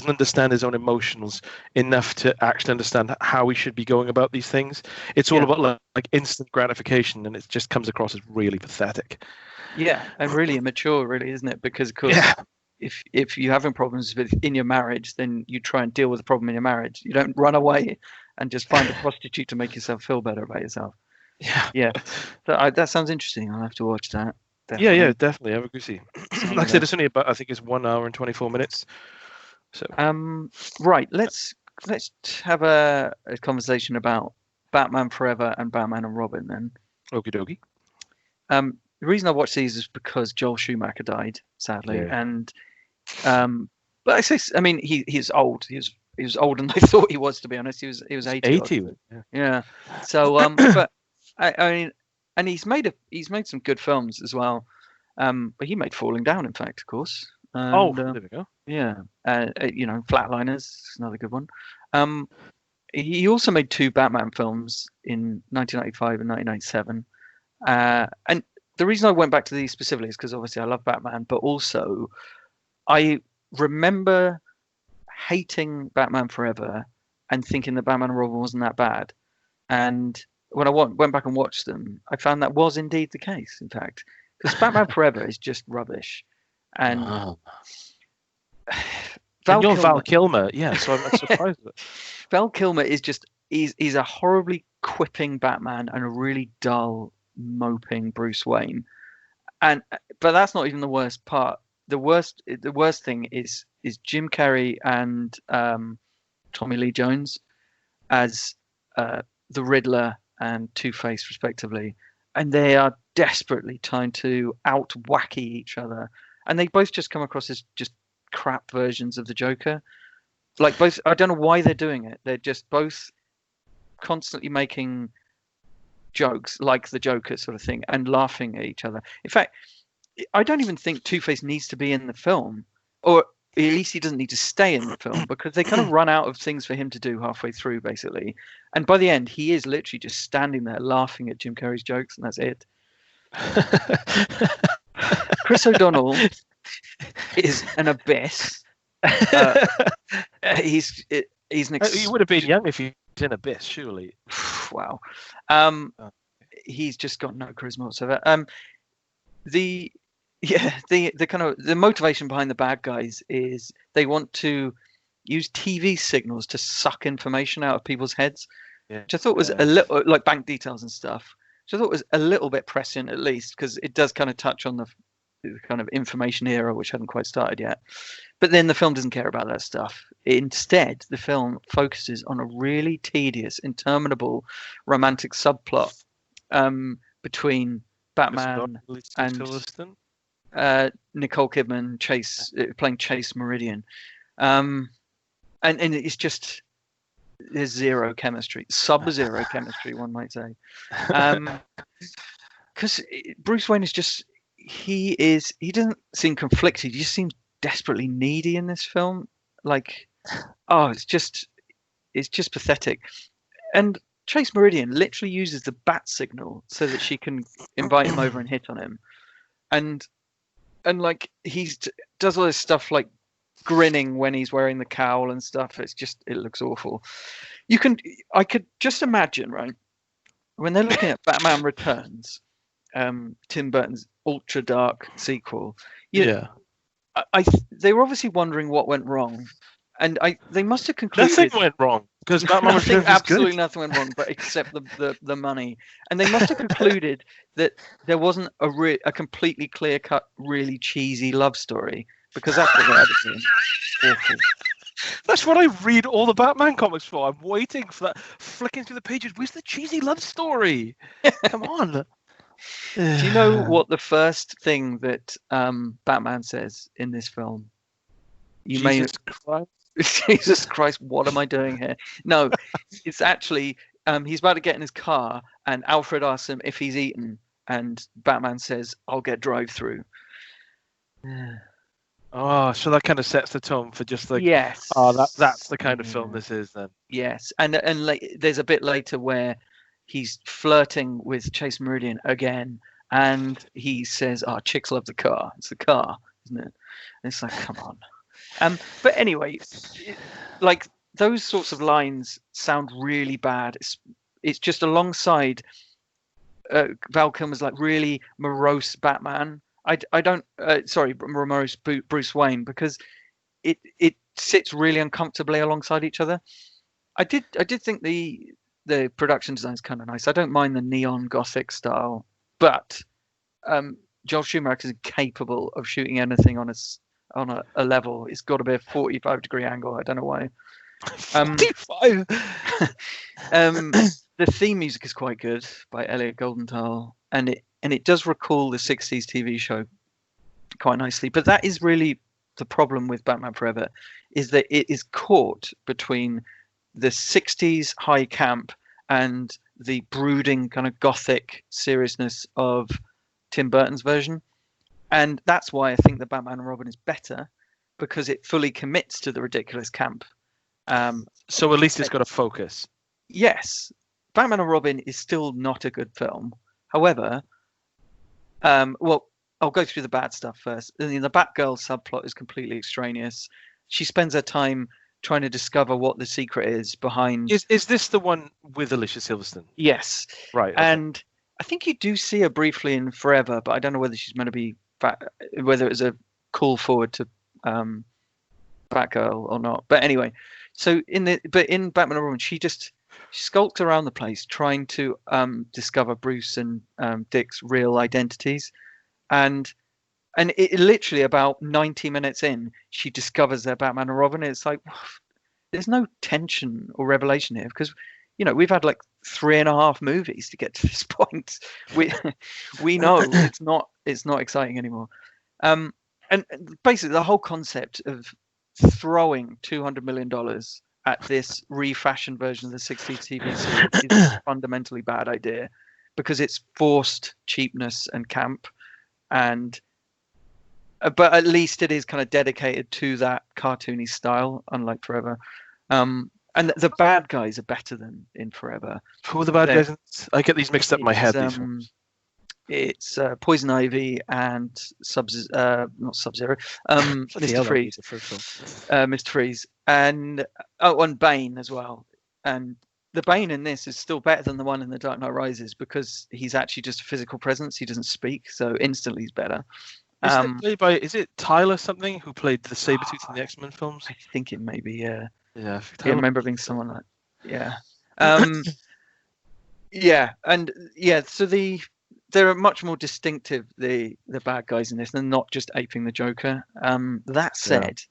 understand his own emotions enough to actually understand how he should be going about these things. It's all about like instant gratification, and it just comes across as really pathetic. Yeah, and really immature, really, isn't it? Because of course, if you're having problems in your marriage, then you try and deal with the problem in your marriage. You don't run away and just find a prostitute to make yourself feel better about yourself. Yeah. So that sounds interesting. I'll have to watch that. Definitely. Yeah, definitely. Have a good see. Like I said, it's only about, I think it's 1 hour and 24 minutes. So right, let's have a conversation about Batman Forever and Batman and Robin then. Okie dokie. The reason I watched these is because Joel Schumacher died, sadly, and but I mean he's old. He was older than I thought he was, to be honest. He was 80. 80. Yeah. So but I mean, and he's made some good films as well. But he made Falling Down, in fact, of course. And, there we go. Yeah. Flatliners, another good one. He also made 2 Batman films in 1995 and 1997. And the reason I went back to these specifically is because obviously I love Batman, but also I remember hating Batman Forever and thinking that Batman and Robin wasn't that bad. And when I went back and watched them, I found that was indeed the case, in fact. Because Batman Forever is just rubbish. And Val Kilmer, yeah, so I'm not surprised. Val Kilmer is just, he's a horribly quipping Batman and a really dull, moping Bruce Wayne. But that's not even the worst part. The worst thing is Jim Carrey and Tommy Lee Jones as the Riddler and Two-Face, respectively, and they are desperately trying to out-wacky each other, and they both just come across as just crap versions of the Joker. Like, both, I don't know why they're doing it. They're just both constantly making jokes like the Joker sort of thing and laughing at each other. In fact, I don't even think Two-Face needs to be in the film, or at least he doesn't need to stay in the film, because they kind of run out of things for him to do halfway through, basically. And by the end, he is literally just standing there laughing at Jim Carrey's jokes, and that's it. Chris O'Donnell is an abyss. He's an he would have been young if he was in Abyss, surely. Wow. He's just got no charisma whatsoever. The kind of the motivation behind the bad guys is they want to use TV signals to suck information out of people's heads, which I thought was a little, like bank details and stuff, which I thought was a little bit prescient, at least, because it does kind of touch on the kind of information era, which hadn't quite started yet. But then the film doesn't care about that stuff. Instead, the film focuses on a really tedious, interminable romantic subplot between Batman and Nicole Kidman playing Chase Meridian, and it's just there's zero chemistry, sub-zero chemistry, one might say. Because Bruce Wayne is just he doesn't seem conflicted. He just seems desperately needy in this film. Like, oh, it's just pathetic. And Chase Meridian literally uses the bat signal so that she can invite him over and hit on him. And like does all this stuff like grinning when he's wearing the cowl and stuff. It looks awful. I could just imagine, right, when they're looking at Batman Returns, Tim Burton's ultra dark sequel. They were obviously wondering what went wrong, and they must have concluded nothing went wrong because Batman Returns was absolutely good. Nothing went wrong, but except the money. And they must have concluded that there wasn't a completely clear cut, really cheesy love story, because that's what they had to do. Awful. That's what I read all the Batman comics for. I'm waiting for that, flicking through the pages. Where's the cheesy love story? Come on. Do you know what the first thing that Batman says in this film? Jesus Christ, what am I doing here? No, it's actually he's about to get in his car, and Alfred asks him if he's eaten, and Batman says, "I'll get drive-through." Oh, so that kind of sets the tone for just like, yes. Oh, that's the kind of film this is then. Yes, and there's a bit later where he's flirting with Chase Meridian again, and he says, "Oh, chicks love the car. It's the car, isn't it?" And it's like, come on. But anyway, like those sorts of lines sound really bad. It's just alongside Val Kilmer's like really morose Batman. I don't morose Bruce Wayne, because it sits really uncomfortably alongside each other. I did think the production design is kind of nice. I don't mind the neon gothic style, but Joel Schumacher is capable of shooting anything on a level. It's got to be a 45-degree angle. I don't know why. 45. The theme music is quite good by Elliot Goldenthal, and it does recall the 60s TV show quite nicely. But that is really the problem with Batman Forever, is that it is caught between the 60s high camp and the brooding kind of gothic seriousness of Tim Burton's version. And that's why I think that Batman and Robin is better, because it fully commits to the ridiculous camp. So at least it's got a focus. Yes. Batman and Robin is still not a good film. However, well, I'll go through the bad stuff first. The Batgirl subplot is completely extraneous. She spends her time trying to discover what the secret is behind. Is this the one with Alicia Silverstone? Yes. Right. Okay. And I think you do see her briefly in Forever, but I don't know whether she's meant to be whether it was a call forward to Batgirl or not. But anyway, so in Batman and Robin, she skulks around the place trying to discover Bruce and Dick's real identities, and it literally about 90 minutes in, she discovers they're Batman and Robin. It's like, there's no tension or revelation here, because we've had like 3.5 movies to get to this point. We know it's not exciting anymore. And basically the whole concept of throwing $200 million at this refashioned version of the 60s TV series is a fundamentally bad idea, because it's forced cheapness and camp, and but at least it is kind of dedicated to that cartoony style, unlike Forever. And the bad guys are better than in Forever. Who are the bad guys? I get these mixed up in my head. It's Poison Ivy and not Sub-Zero, Mr. Freeze. Mr. Freeze. And Bane as well. And the Bane in this is still better than the one in The Dark Knight Rises, because he's actually just a physical presence. He doesn't speak, so instantly he's better. Is it Tyler something who played the Sabretooth in the X-Men films? I think it may be, yeah. Yeah, I remember being someone like, yeah. So they're much more distinctive, the bad guys in this, than not just aping the Joker. That said,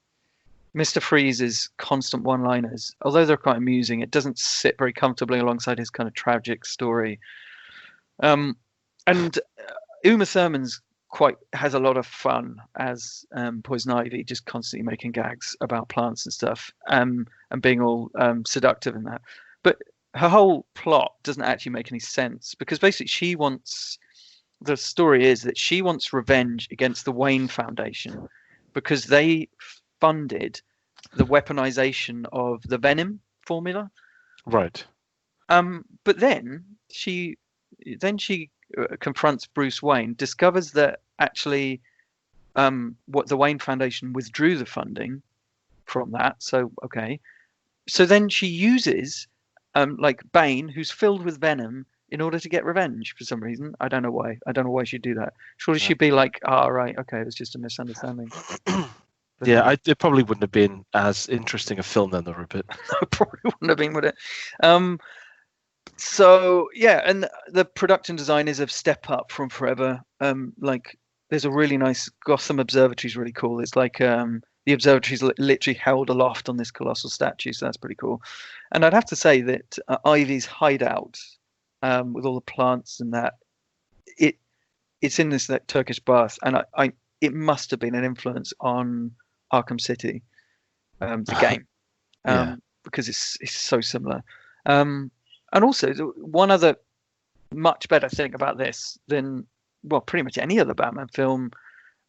Mr. Freeze's constant one-liners, although they're quite amusing, it doesn't sit very comfortably alongside his kind of tragic story. And Uma Thurman's has a lot of fun as Poison Ivy, just constantly making gags about plants and stuff, and being all seductive in that. But her whole plot doesn't actually make any sense, because basically the story is that she wants revenge against the Wayne Foundation because they funded the weaponization of the Venom formula. Right. But then she confronts Bruce Wayne, discovers that actually what the Wayne Foundation withdrew the funding from that. So then she uses like Bane, who's filled with venom, in order to get revenge for some reason. I don't know why she'd do that. Surely she'd be like, right, okay, it was just a misunderstanding. Yeah, it probably wouldn't have been as interesting a film then, though, Rupert. It probably wouldn't have been, would it? So yeah, and the production design is a step up from Forever. Like there's a really nice Gotham Observatory is really cool. It's like the observatory's literally held aloft on this colossal statue, so that's pretty cool. And I'd have to say that Ivy's hideout, with all the plants and that, it's in this Turkish bath, and it must have been an influence on Arkham City, the game, because it's so similar. And also, one other much better thing about this than, well, pretty much any other Batman film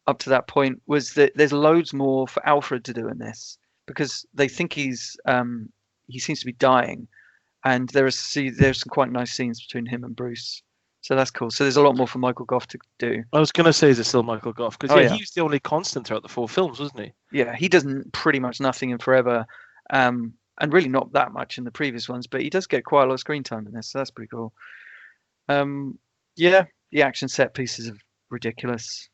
up to that point was that there's loads more for Alfred to do in this, because they think he seems to be dying, and there's some quite nice scenes between him and Bruce. So that's cool. So there's a lot more for Michael Gough to do. I was going to say, is it still Michael Gough? Because he was the only constant throughout the 4 films, wasn't he? Yeah, he does pretty much nothing in Forever. And really not that much in the previous ones, but he does get quite a lot of screen time in this, so that's pretty cool. The action set pieces are ridiculous,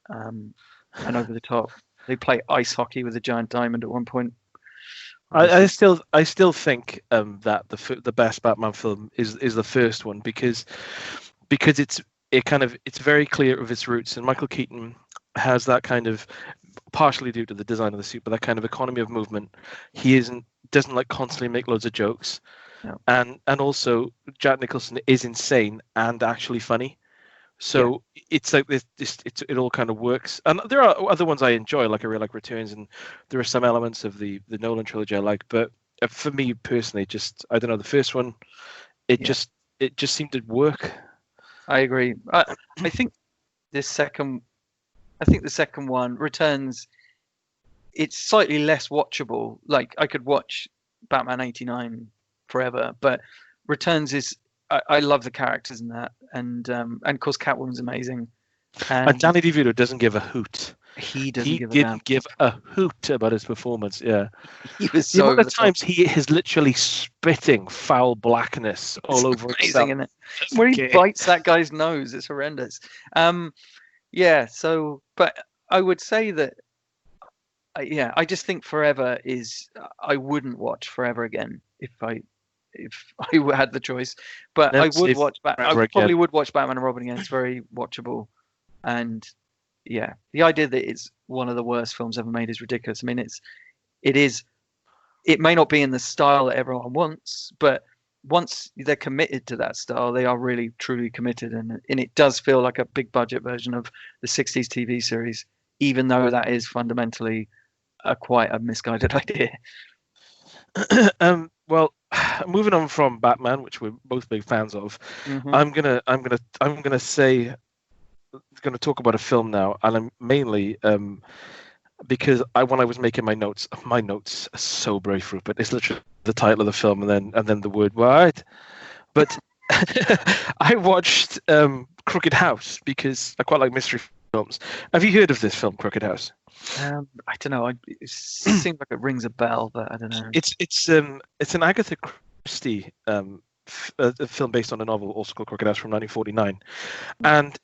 and over the top. They play ice hockey with a giant diamond at one point. I still think that the best Batman film is the first one, because it's very clear of its roots, and Michael Keaton has that kind of, partially due to the design of the suit, but that kind of economy of movement. He doesn't like constantly make loads of jokes, and also Jack Nicholson is insane and actually funny. So it's like it all kind of works. And there are other ones I enjoy, like I really like Returns, and there are some elements of the Nolan trilogy I like. But for me personally, just I don't know, the first one, it just seemed to work. I agree. I think the second one, Returns, it's slightly less watchable. Like I could watch Batman 89 forever, but Returns is, I love the characters in that, and of course Catwoman's amazing. And Danny DeVito doesn't give a hoot. He didn't give a hoot about his performance. Yeah, he was so. The amount of times he is literally spitting foul blackness all over himself. Isn't it? Where he bites that guy's nose, it's horrendous. So, but I would say that, I just think Forever is. I wouldn't watch Forever again if I had the choice, but I would watch Batman. I probably would watch Batman and Robin again. It's very watchable, and the idea that it's one of the worst films ever made is ridiculous. I mean, it may not be in the style that everyone wants, but once they're committed to that style, they are really truly committed, and it does feel like a big budget version of the 60s TV series, even though that is fundamentally quite a misguided idea. Well, moving on from Batman, which we're both big fans of, I'm gonna talk about a film now, and I'm mainly because when I was making my notes are so brief, Rupert. It's literally the title of the film and then the word "what." But I watched Crooked House because I quite like mystery films. Have you heard of this film, Crooked House? I don't know. It seems like it rings a bell, but I don't know. It's an Agatha Christie a film based on a novel also called Crooked House from 1949, and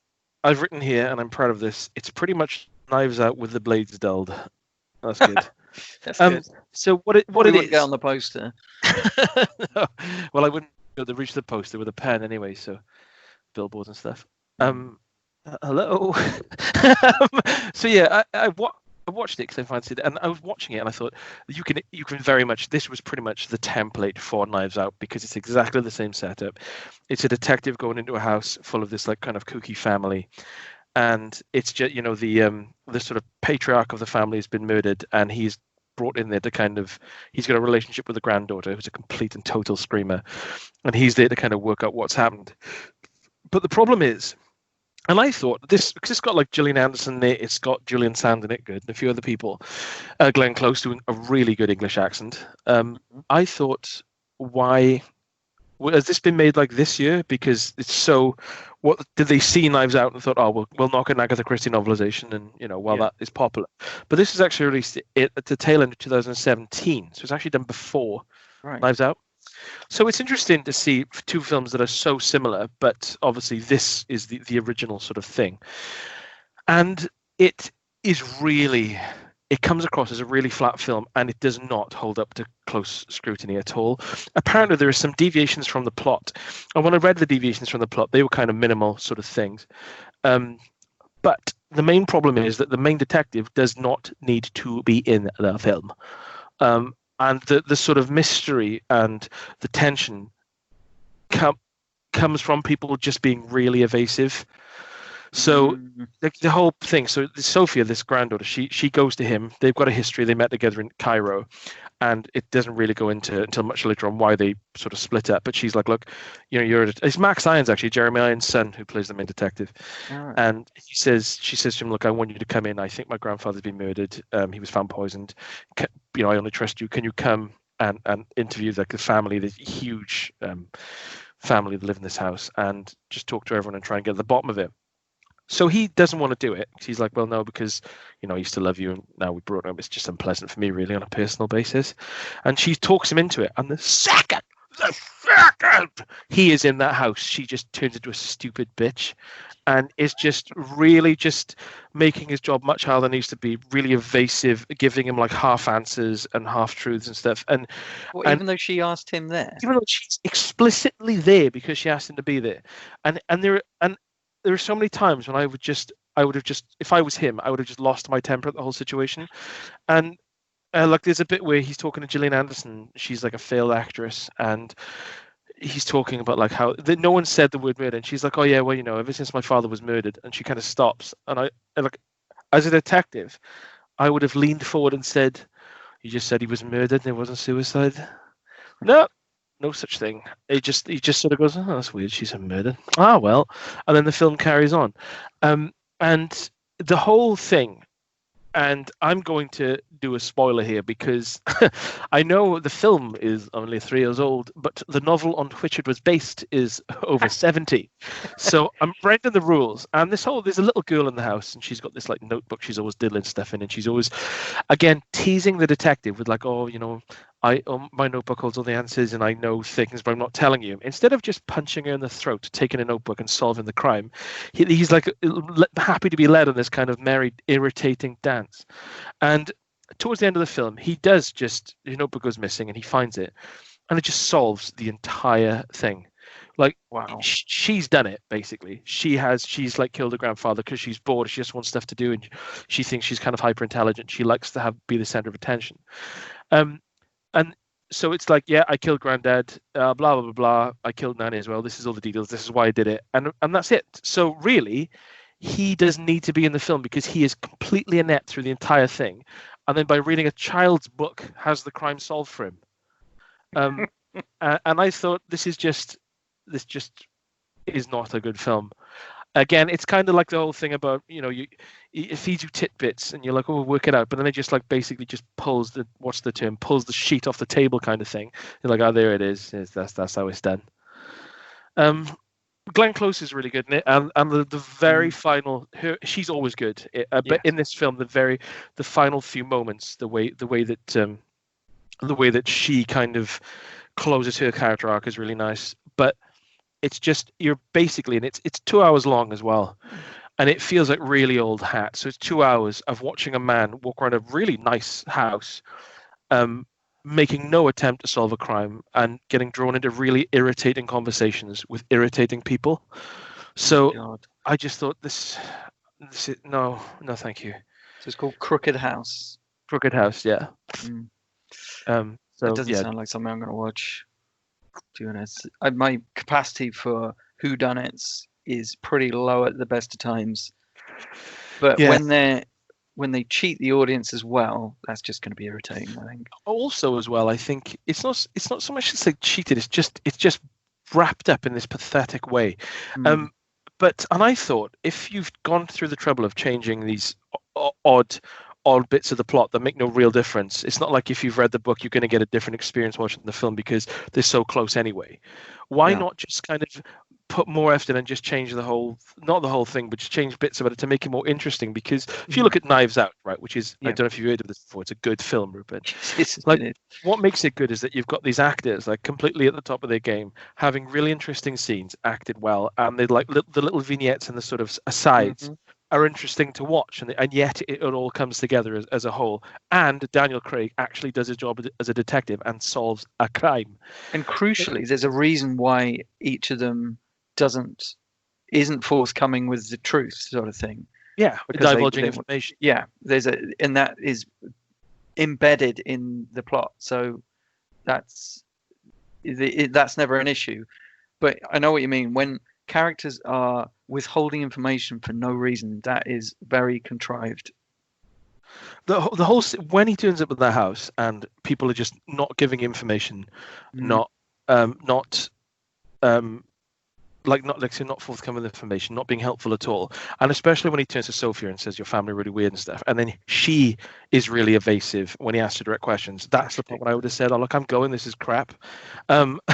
I've written here, and I'm proud of this. It's pretty much Knives Out with the blades dulled. That's good. That's good. So what it is? Get on the poster. No. Well, I wouldn't be able to reach the poster with a pen anyway. So billboards and stuff. Hello. So yeah, I watched it because I fancied it, and I was watching it, and I thought you can very much. This was pretty much the template for Knives Out because it's exactly the same setup. It's a detective going into a house full of this like kind of kooky family, and it's just the sort of patriarch of the family has been murdered, and he's brought in there to kind of he's got a relationship with the granddaughter who's a complete and total screamer, and he's there to kind of work out what's happened. But the problem is, and I thought this, because it's got like Gillian Anderson in it, it's got Julian Sand in it, good, and a few other people, Glenn Close doing a really good English accent. I thought, why has this been made like this year? Because it's so. What did they see Knives Out and thought, oh, we'll knock an Agatha Christie novelization, and that is popular. But this was actually released at the tail end of 2017, so it's actually done before Knives Out. So it's interesting to see two films that are so similar, but obviously this is the original sort of thing, and it comes across as a really flat film, and it does not hold up to close scrutiny at all. Apparently, there are some deviations from the plot. And when I read the deviations from the plot, they were kind of minimal sort of things. But the main problem is that the main detective does not need to be in the film. And the sort of mystery and the tension comes from people just being really evasive. So the whole thing. So Sophia, this granddaughter, she goes to him. They've got a history. They met together in Cairo, and it doesn't really go into until much later on why they sort of split up. But she's like, look, it's Max Irons, actually, Jeremy Irons' son, who plays the main detective. Right. And she says to him, look, I want you to come in. I think my grandfather's been murdered. He was found poisoned. I only trust you. Can you come and interview the family, the huge family that live in this house, and just talk to everyone and try and get to the bottom of it? So he doesn't want to do it. He's like, well, no, because, I used to love you, and now we brought him. It's just unpleasant for me, really, on a personal basis. And she talks him into it. And the second he is in that house, she just turns into a stupid bitch, and is just really just making his job much harder than it needs to be, really evasive, giving him like half answers and half truths and stuff. And even though she asked him there? Even though she's explicitly there because she asked him to be there. And there are so many times when I would have just, if I was him, I would have just lost my temper at the whole situation. And like there's a bit where he's talking to Gillian Anderson. She's like a failed actress, and he's talking about like how no one said the word murder, and she's like, oh yeah, well, ever since my father was murdered, and she kind of stops. And I like, as a detective, I would have leaned forward and said, you just said he was murdered and it wasn't suicide? No such thing. He just sort of goes, oh, that's weird. She's murdered. Ah, well. And then the film carries on. And the whole thing, and I'm going to do a spoiler here because I know the film is only 3 years old, but the novel on which it was based is over 70. So I'm breaking the rules. And there's a little girl in the house, and she's got this like notebook she's always diddling stuff in, and she's always, again, teasing the detective with like, oh, my notebook holds all the answers and I know things, but I'm not telling you. Instead of just punching her in the throat, taking a notebook and solving the crime, he's like happy to be led on this kind of merry, irritating dance. And towards the end of the film, his notebook goes missing and he finds it, and it just solves the entire thing. Like, wow, she's done it, basically. She's like killed her grandfather because she's bored. She just wants stuff to do, and she thinks she's kind of hyper intelligent. She likes to be the center of attention. And so it's like, yeah, I killed Granddad, blah, blah, blah, blah. I killed Nanny as well. This is all the details. This is why I did it. And that's it. So really, he doesn't need to be in the film because he is completely inept through the entire thing. And then by reading a child's book, has the crime solved for him. And I thought this just is not a good film. Again, it's kind of like the whole thing about, it feeds you tidbits and you're like, oh, we'll work it out. But then it just like basically just pulls pulls the sheet off the table kind of thing. You're like, oh, there it is. That's how it's done. Glenn Close is really good in it. And the very final, she's always good. But in this film, the final few moments, the way that she kind of closes her character arc is really nice. But it's just, you're basically, and it's 2 hours long as well, and it feels like really old hat. So it's 2 hours of watching a man walk around a really nice house, making no attempt to solve a crime and getting drawn into really irritating conversations with irritating people. So I just thought this is, no, thank you. So it's called Crooked House. Crooked House, yeah. So it doesn't sound like something I'm going to watch. To be honest, my capacity for whodunits is pretty low at the best of times. But Yeah. when they cheat the audience as well, that's just going to be irritating, I think. Also, as well, I think it's not so much as like cheated. It's just wrapped up in this pathetic way. But I thought if you've gone through the trouble of changing these odd bits of the plot that make no real difference, it's not like if you've read the book you're going to get a different experience watching the film because they're so close anyway. Why not just kind of put more effort in and just change not the whole thing, but just change bits of it to make it more interesting? Because if you look at Knives Out, right, which is, I don't know if you've heard of this before, it's a good film, Rupert. Like, what makes it good is that you've got these actors like completely at the top of their game, having really interesting scenes, acted well, and they like the little vignettes and the sort of asides are interesting to watch, and yet it all comes together as a whole. And Daniel Craig actually does his job as a detective and solves a crime. And crucially, there's a reason why each of them isn't forthcoming with the truth, sort of thing. Yeah, divulging information. Yeah, and that is embedded in the plot, so that's never an issue. But I know what you mean. When characters are withholding information for no reason, that is very contrived. The whole when he turns up at their house and people are just not giving information, not forthcoming with information, not being helpful at all, and especially when he turns to Sophia and says your family really weird and stuff, and then she is really evasive when he asks her direct questions. That's the point when I would have said, oh look, I'm going, this is crap.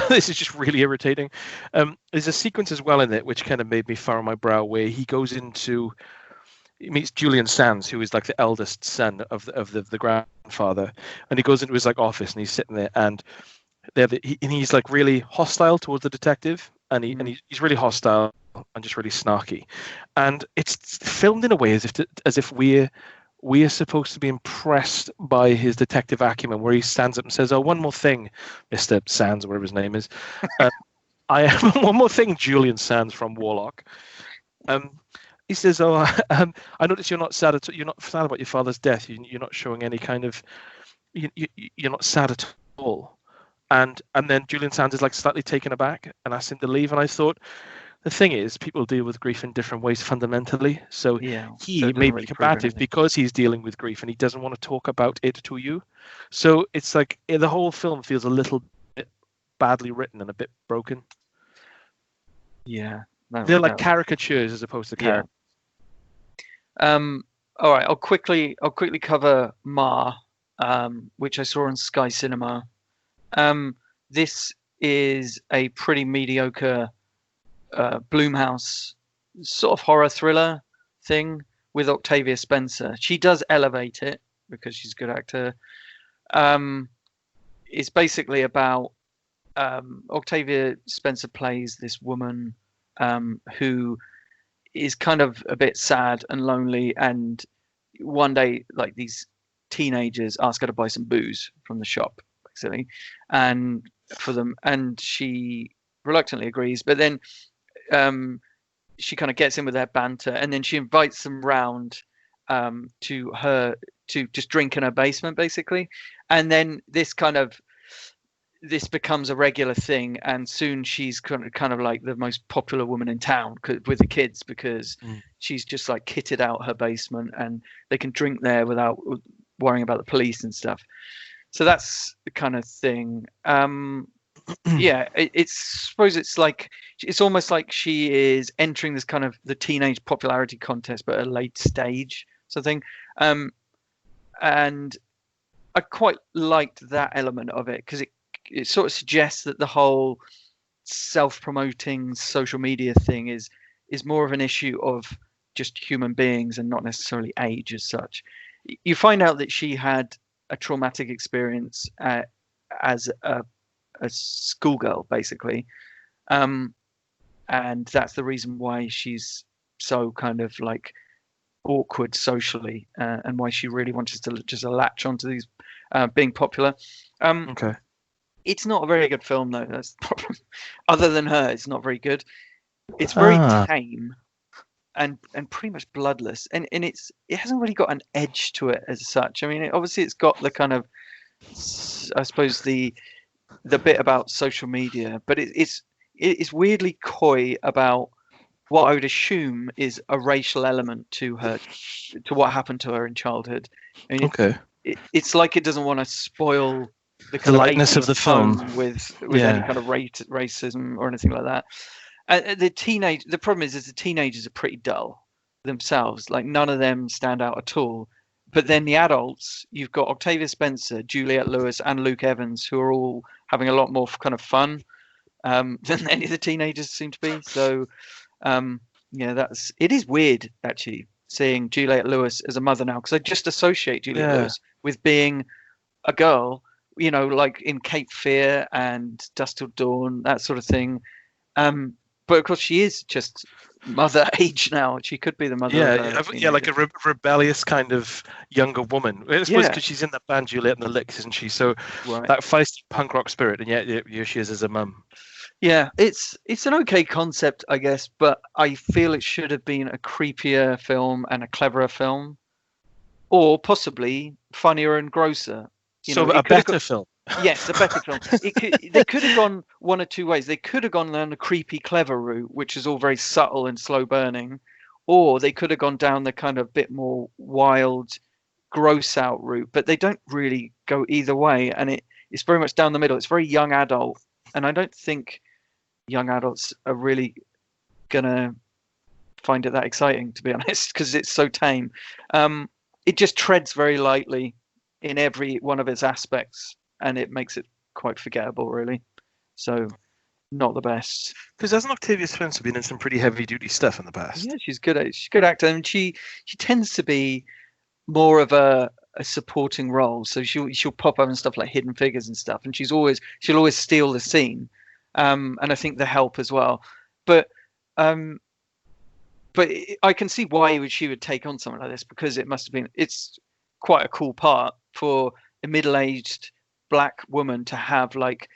This is just really irritating. There's a sequence as well in it which kind of made me furrow my brow, where he meets Julian Sands, who is like the eldest son of the grandfather, and he goes into his like office and he's sitting there, and he's like really hostile towards the detective, and he's really hostile and just really snarky, and it's filmed in a way as if we're supposed to be impressed by his detective acumen, where he stands up and says, "Oh, one more thing, Mr. Sands," or whatever his name is. One more thing, Julian Sands from Warlock. He says, "Oh, I notice you're not sad about your father's death. You're not showing any kind of, you're not sad at all." And then Julian Sands is like slightly taken aback and asks him to leave. And I thought, the thing is, people deal with grief in different ways fundamentally. So he may be combative because he's dealing with grief and he doesn't want to talk about it to you. So it's like the whole film feels a little bit badly written and a bit broken. Yeah, they're like caricatures as opposed to characters. All right, I'll quickly cover Ma, which I saw on Sky Cinema. This is a pretty mediocre Blumhouse sort of horror thriller thing with Octavia Spencer. She does elevate it because she's a good actor. It's basically about Octavia Spencer plays this woman who is kind of a bit sad and lonely, and one day like these teenagers ask her to buy some booze from the shop, basically, and she reluctantly agrees, but then she kind of gets in with their banter, and then she invites them round to just drink in her basement, basically, and then this becomes a regular thing, and soon she's kind of like the most popular woman in town with the kids, because she's just like kitted out her basement and they can drink there without worrying about the police and stuff. So that's the kind of thing. It's almost like she is entering this kind of the teenage popularity contest, but at a late stage sort of thing. And I quite liked that element of it, because it sort of suggests that the whole self-promoting social media thing is more of an issue of just human beings and not necessarily age as such. You find out that she had a traumatic experience as a schoolgirl, basically, and that's the reason why she's so kind of like awkward socially, and why she really wanted to just latch onto these being popular. Okay. It's not a very good film, though. That's the problem. Other than her, it's not very good. It's very tame and pretty much bloodless, and it hasn't really got an edge to it as such. I mean, obviously it's got the kind of, I suppose, the bit about social media, but it's weirdly coy about what I would assume is a racial element to her, to what happened to her in childhood. I mean, Okay. it's like it doesn't want to spoil the kind The of lightness of 80s the film. tone with Yeah. any kind of racism or anything like that. The problem is the teenagers are pretty dull themselves. Like none of them stand out at all. But then the adults, you've got Octavia Spencer, Juliette Lewis, and Luke Evans, who are all having a lot more kind of fun than any of the teenagers seem to be. So, yeah, it is weird actually seeing Juliette Lewis as a mother now, because I just associate Juliette Lewis with being a girl, you know, like in Cape Fear and Dusk Till Dawn, that sort of thing. But of course, she is just mother age now. She could be the mother. Yeah, like a rebellious kind of younger woman. I suppose Yeah. because she's in the band Juliet and the Licks, isn't she? So Right. that feisty punk rock spirit, and yet here she is as a mum. Yeah, it's an okay concept, I guess, but I feel it should have been a creepier film and a cleverer film, or possibly funnier and grosser. So a better film. Yes, a better film. They could have gone one or two ways. They could have gone down the creepy, clever route, which is all very subtle and slow burning, or they could have gone down the kind of bit more wild, gross out route. But they don't really go either way, and it's very much down the middle. It's very young adult, and I don't think young adults are really gonna find it that exciting, to be honest, because it's so tame. It just treads very lightly in every one of its aspects, and it makes it quite forgettable, really. So, not the best. Because hasn't Octavia Spencer been in some pretty heavy duty stuff in the past? Yeah, she's good a good actor, and she tends to be more of a supporting role. So she'll pop up in stuff like Hidden Figures and stuff, and she'll always steal the scene. And I think The Help as well. But I can see why she would take on something like this, because it's quite a cool part for a middle-aged black woman to have, like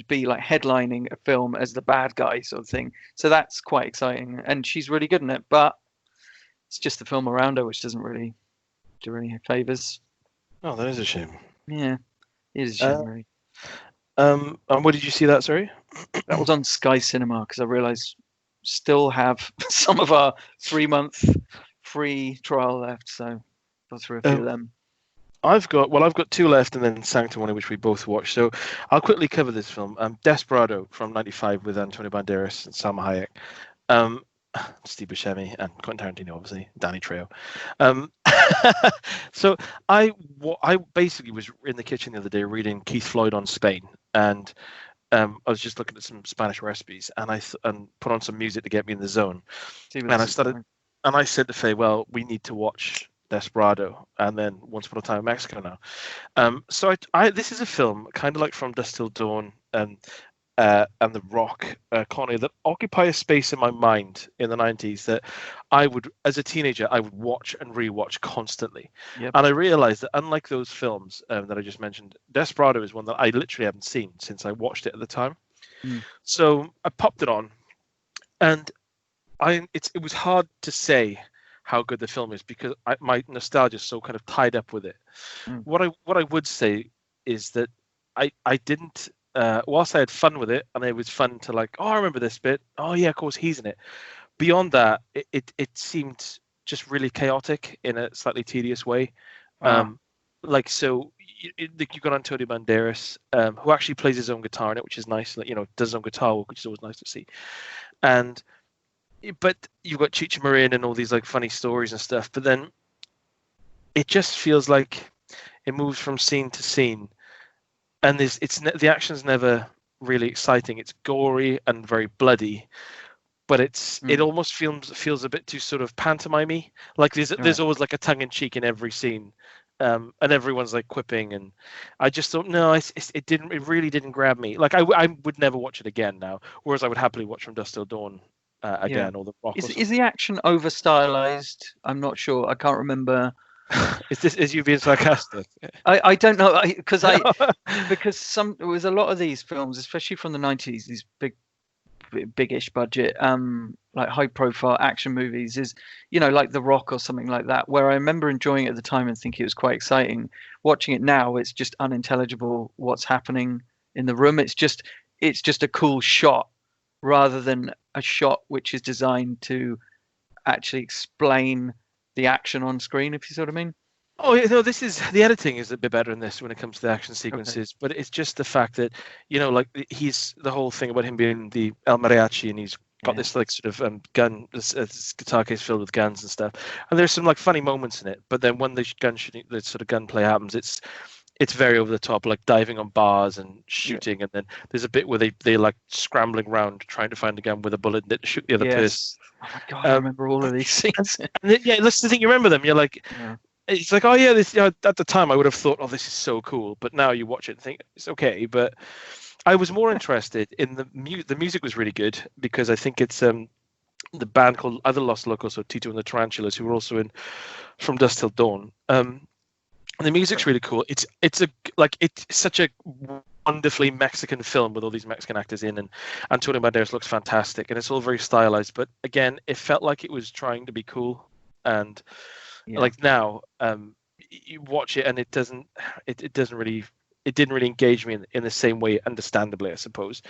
be like headlining a film as the bad guy sort of thing. So that's quite exciting, and she's really good in it. But it's just the film around her which doesn't really do any favors. Oh, that is a shame. Yeah, it is a shame, really. And where did you see that? Sorry, that was on Sky Cinema, because I realised still have some of our 3-month free trial left, so got through a few of them. I've got 2 left, and then Sanctimony, which we both watched. So I'll quickly cover this film. Desperado from '95 with Antonio Banderas and Salma Hayek, Steve Buscemi, and Quentin Tarantino, obviously, Danny Trejo. So I basically was in the kitchen the other day reading Keith Floyd on Spain, and I was just looking at some Spanish recipes, and I put on some music to get me in the zone. And I said to Faye, well, we need to watch Desperado and then Once Upon a Time in Mexico now. So this is a film kind of like From Dusk Till Dawn and The Rock, Connie, that occupy a space in my mind in the 90s that I would, as a teenager, I would watch and rewatch constantly. Yep. And I realized that unlike those films that I just mentioned, Desperado is one that I literally haven't seen since I watched it at the time. So I popped it on, and it was hard to say how good the film is because my nostalgia is so kind of tied up with it. What I would say is that I didn't, whilst I had fun with it, and it was fun to like, oh, I remember this bit. Oh yeah, of course he's in it. Beyond that, it seemed just really chaotic in a slightly tedious way. Like, so you've got Antonio Banderas, who actually plays his own guitar in it, which is nice. You know, does his own guitar work, which is always nice to see. But you've got Chicha Marin and all these like funny stories and stuff. But then it just feels like it moves from scene to scene, and the action's never really exciting. It's gory and very bloody, but it almost feels a bit too sort of pantomime-y. Like there's always like a tongue in cheek in every scene, and everyone's like quipping, and I just thought it really didn't grab me. Like I would never watch it again now, whereas I would happily watch From Dusk Till Dawn again, or The Rock. Is the action over stylized? I'm not sure. I can't remember. Is you being sarcastic? I don't know, because there was a lot of these films, especially from the 90s, these big-ish budget, like high-profile action movies, is, you know, like The Rock or something like that, where I remember enjoying it at the time and thinking it was quite exciting. Watching it now, it's just unintelligible what's happening in the room. It's just a cool shot, rather than a shot which is designed to actually explain the action on screen, if you see what I mean. Oh, this is the editing is a bit better in this when it comes to the action sequences, but it's just the fact that, like he's the whole thing about him being the El Mariachi, and he's got this like sort of gun, this guitar case filled with guns and stuff, and there's some like funny moments in it, but then when the sort of gunplay happens, it's very over the top, like diving on bars and shooting, and then there's a bit where they like scrambling around trying to find a gun with a bullet and shoot the other person. Oh my god, I remember all of these scenes. That's the thing, you remember them. You're like, it's like, oh yeah, this. At the time, I would have thought, oh, this is so cool, but now you watch it and think it's okay. But I was more interested in the music was really good, because I think it's the band called Other Lost Locals, so Tito and the Tarantulas, who were also in From Dusk Till Dawn. And the music's really cool. It's such a wonderfully Mexican film with all these Mexican actors in, and Antonio Banderas looks fantastic, and it's all very stylized. But again, it felt like it was trying to be cool, and like now, you watch it and it didn't really engage me in the same way, understandably, I suppose.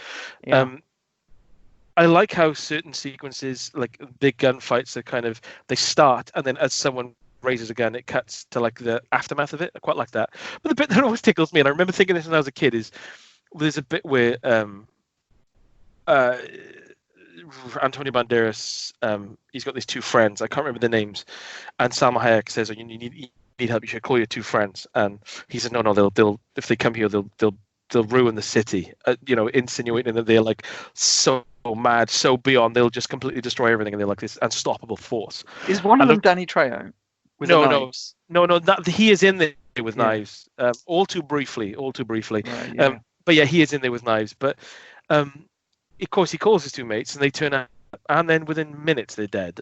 I like how certain sequences, like big gunfights, are kind of, they start, and then as someone raises a gun, it cuts to like the aftermath of it. I quite like that. But the bit that always tickles me, and I remember thinking this when I was a kid, is there's a bit where Antonio Banderas, he's got these two friends. I can't remember their names, and Salma Hayek says, "Oh, you need help. You should call your two friends." And he said, "No, they'll if they come here, they'll ruin the city." Insinuating that they're like so mad, so beyond, they'll just completely destroy everything, and they're like this unstoppable force. Is one of them Danny Trejo? No. He is in there with knives. All too briefly. Right, but yeah, he is in there with knives. But of course, he calls his two mates, and they turn up, and then within minutes they're dead.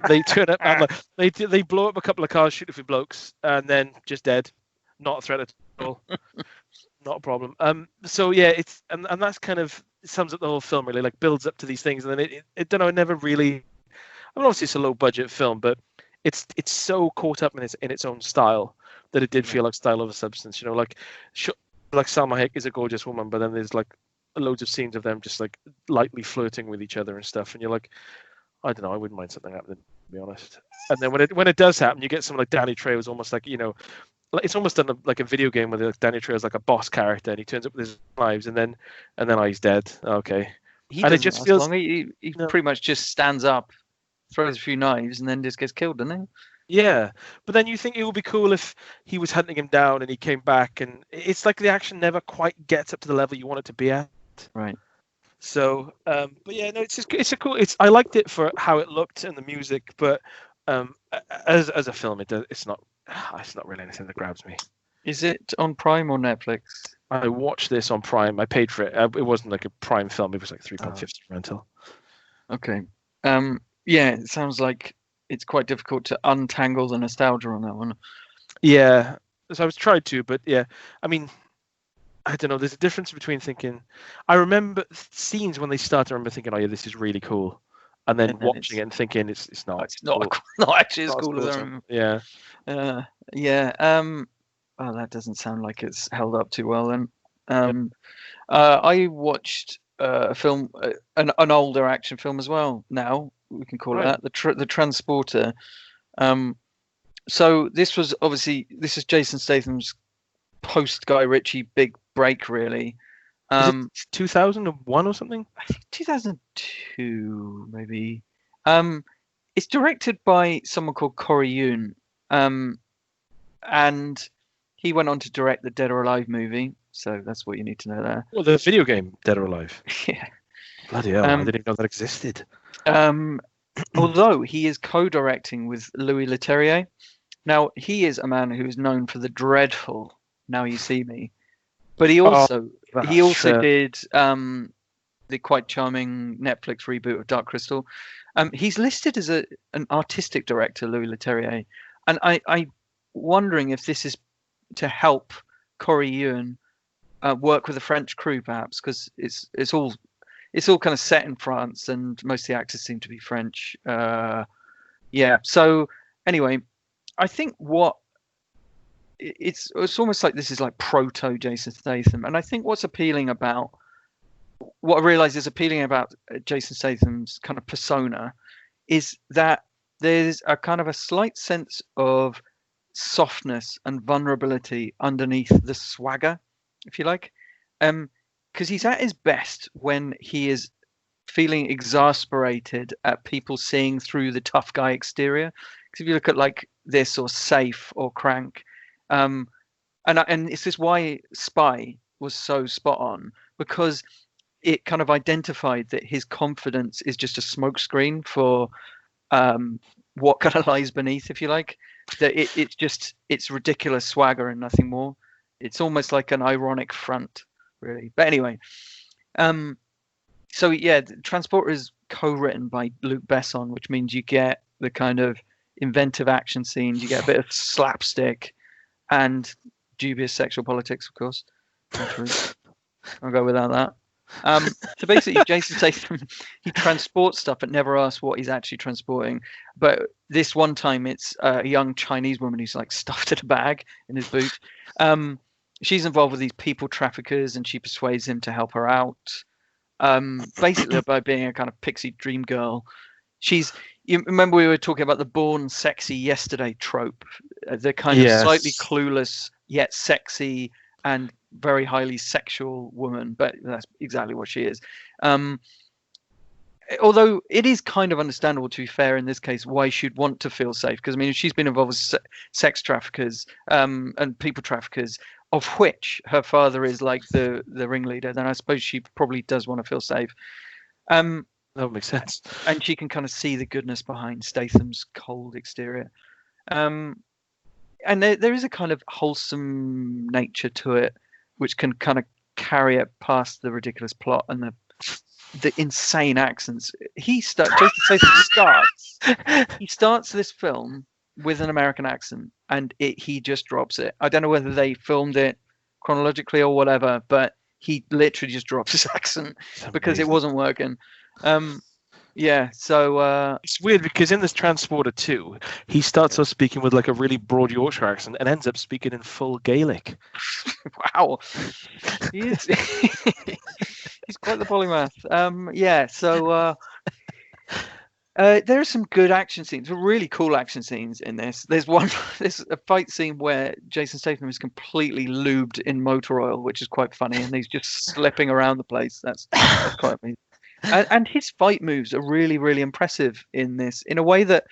They turn up, and they blow up a couple of cars, shoot a few blokes, and then just dead. Not a threat at all. Not a problem. So yeah, it's and that's kind of sums up the whole film, really. Like, builds up to these things, and then it don't know. It never really. I mean, obviously it's a low budget film, but it's so caught up in its own style that it did feel like style over substance. Like Salma Hayek is a gorgeous woman, but then there's like loads of scenes of them just like lightly flirting with each other and stuff, and you're like, I don't know, I wouldn't mind something happening, to be honest. And then when it does happen, you get someone like Danny Trejo, almost like, it's almost done like a video game where Danny Trejo is like a boss character, and he turns up with his knives, and then he's dead. Okay, and it just feels long. He pretty much just stands up, throws a few knives, and then just gets killed, doesn't he? Yeah, but then you think it would be cool if he was hunting him down and he came back, and it's like the action never quite gets up to the level you want it to be at. Right. So, but yeah, no, I liked it for how it looked and the music, but as a film, it's not really anything that grabs me. Is it on Prime or Netflix? I watched this on Prime. I paid for it. It wasn't like a Prime film. It was like £3.50 rental. Okay. Yeah, it sounds like it's quite difficult to untangle the nostalgia on that one. Yeah, so I was tried to, but yeah, I mean, I don't know. There's a difference between thinking. I remember scenes when they start. I remember thinking, "Oh yeah, this is really cool," and then watching it and thinking, "It's not. It's not actually as cool as I remember." Yeah. Oh, that doesn't sound like it's held up too well. Then, I watched a film, an older action film as well. Now we can call it that, the Transporter. So this is Jason Statham's post Guy Ritchie big break, really. Is it 2001 or something? I think 2002, maybe. It's directed by someone called Corey Yuen, and he went on to direct the Dead or Alive movie. So that's what you need to know there. Well, the video game Dead or Alive. Yeah. Bloody hell! I didn't even know that existed. Although he is co-directing with Louis Leterrier. Now, he is a man who is known for the dreadful Now You See Me, but he also did the quite charming Netflix reboot of Dark Crystal. He's listed as an artistic director, Louis Leterrier, and I'm wondering if this is to help Corey Yuen work with a French crew, perhaps, because it's all kind of set in France, and most of the actors seem to be French. So anyway, I think it's almost like this is like proto Jason Statham, and I think what's appealing about what I realise is appealing about Jason Statham's kind of persona is that there's a kind of a slight sense of softness and vulnerability underneath the swagger, if you like. Because he's at his best when he is feeling exasperated at people seeing through the tough guy exterior. Because if you look at like this or Safe or Crank, and this is why Spy was so spot on, because it kind of identified that his confidence is just a smokescreen for what kind of lies beneath, if you like. That it's ridiculous swagger and nothing more. It's almost like an ironic front, really. But anyway, so yeah, Transporter is co-written by Luc Besson, which means you get the kind of inventive action scenes, you get a bit of slapstick, and dubious sexual politics, of course. I'll go without that. So basically, Jason Statham, he transports stuff but never asks what he's actually transporting. But this one time, it's a young Chinese woman who's like stuffed in a bag in his boot. She's involved with these people traffickers, and she persuades him to help her out. Basically, by being a kind of pixie dream girl. You remember we were talking about the born sexy yesterday trope, the kind of slightly clueless yet sexy and very highly sexual woman, but that's exactly what she is. Although it is kind of understandable, to be fair, in this case, why she'd want to feel safe. Because I mean, if she's been involved with sex traffickers and people traffickers, of which her father is like the ringleader, then I suppose she probably does want to feel safe. That would make sense. And she can kind of see the goodness behind Statham's cold exterior. And there is a kind of wholesome nature to it, which can kind of carry it past the ridiculous plot and the insane accents. Jason Statham starts this film with an American accent, and he just drops it. I don't know whether they filmed it chronologically or whatever, but he literally just drops his accent because it wasn't working. Yeah, so it's weird because in this Transporter 2, he starts off speaking with like a really broad Yorkshire accent and ends up speaking in full Gaelic. Wow, he is. He's quite the polymath. Yeah, so there are some good action scenes, really cool action scenes in this. There's a fight scene where Jason Statham is completely lubed in motor oil, which is quite funny, and he's just slipping around the place. That's quite amazing. And his fight moves are really, really impressive in this, in a way that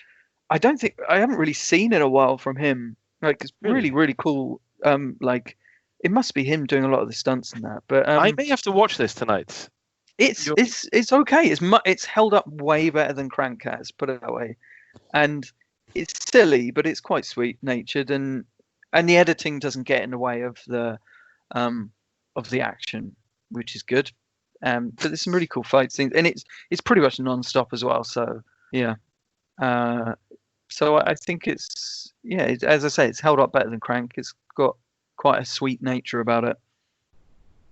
I haven't really seen in a while from him. Like, it's really, really cool. Like, it must be him doing a lot of the stunts and that. But I may have to watch this tonight. It's okay. It's held up way better than Crank has, put it that way. And it's silly, but it's quite sweet natured, and the editing doesn't get in the way of the action, which is good. But there's some really cool fight scenes, and it's pretty much non-stop as well. So yeah, so I think as I say, it's held up better than Crank. It's got quite a sweet nature about it.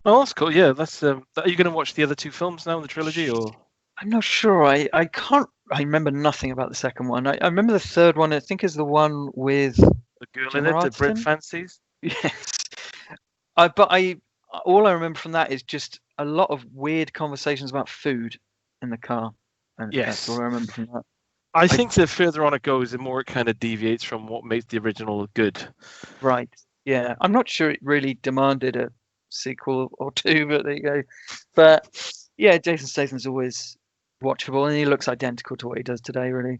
Oh, that's cool. Yeah, that's. Are you going to watch the other two films now in the trilogy, or? I'm not sure. I can't. I remember nothing about the second one. I remember the third one. I think is the one with the girl in it, the Brit fancies. Yes. All I remember from that is just a lot of weird conversations about food in the car. And yes. That's all I remember from that. I think the further on it goes, the more it kind of deviates from what makes the original good. Right. Yeah. I'm not sure it really demanded a sequel or two, but there you go. But yeah, Jason Statham's always watchable, and he looks identical to what he does today, really.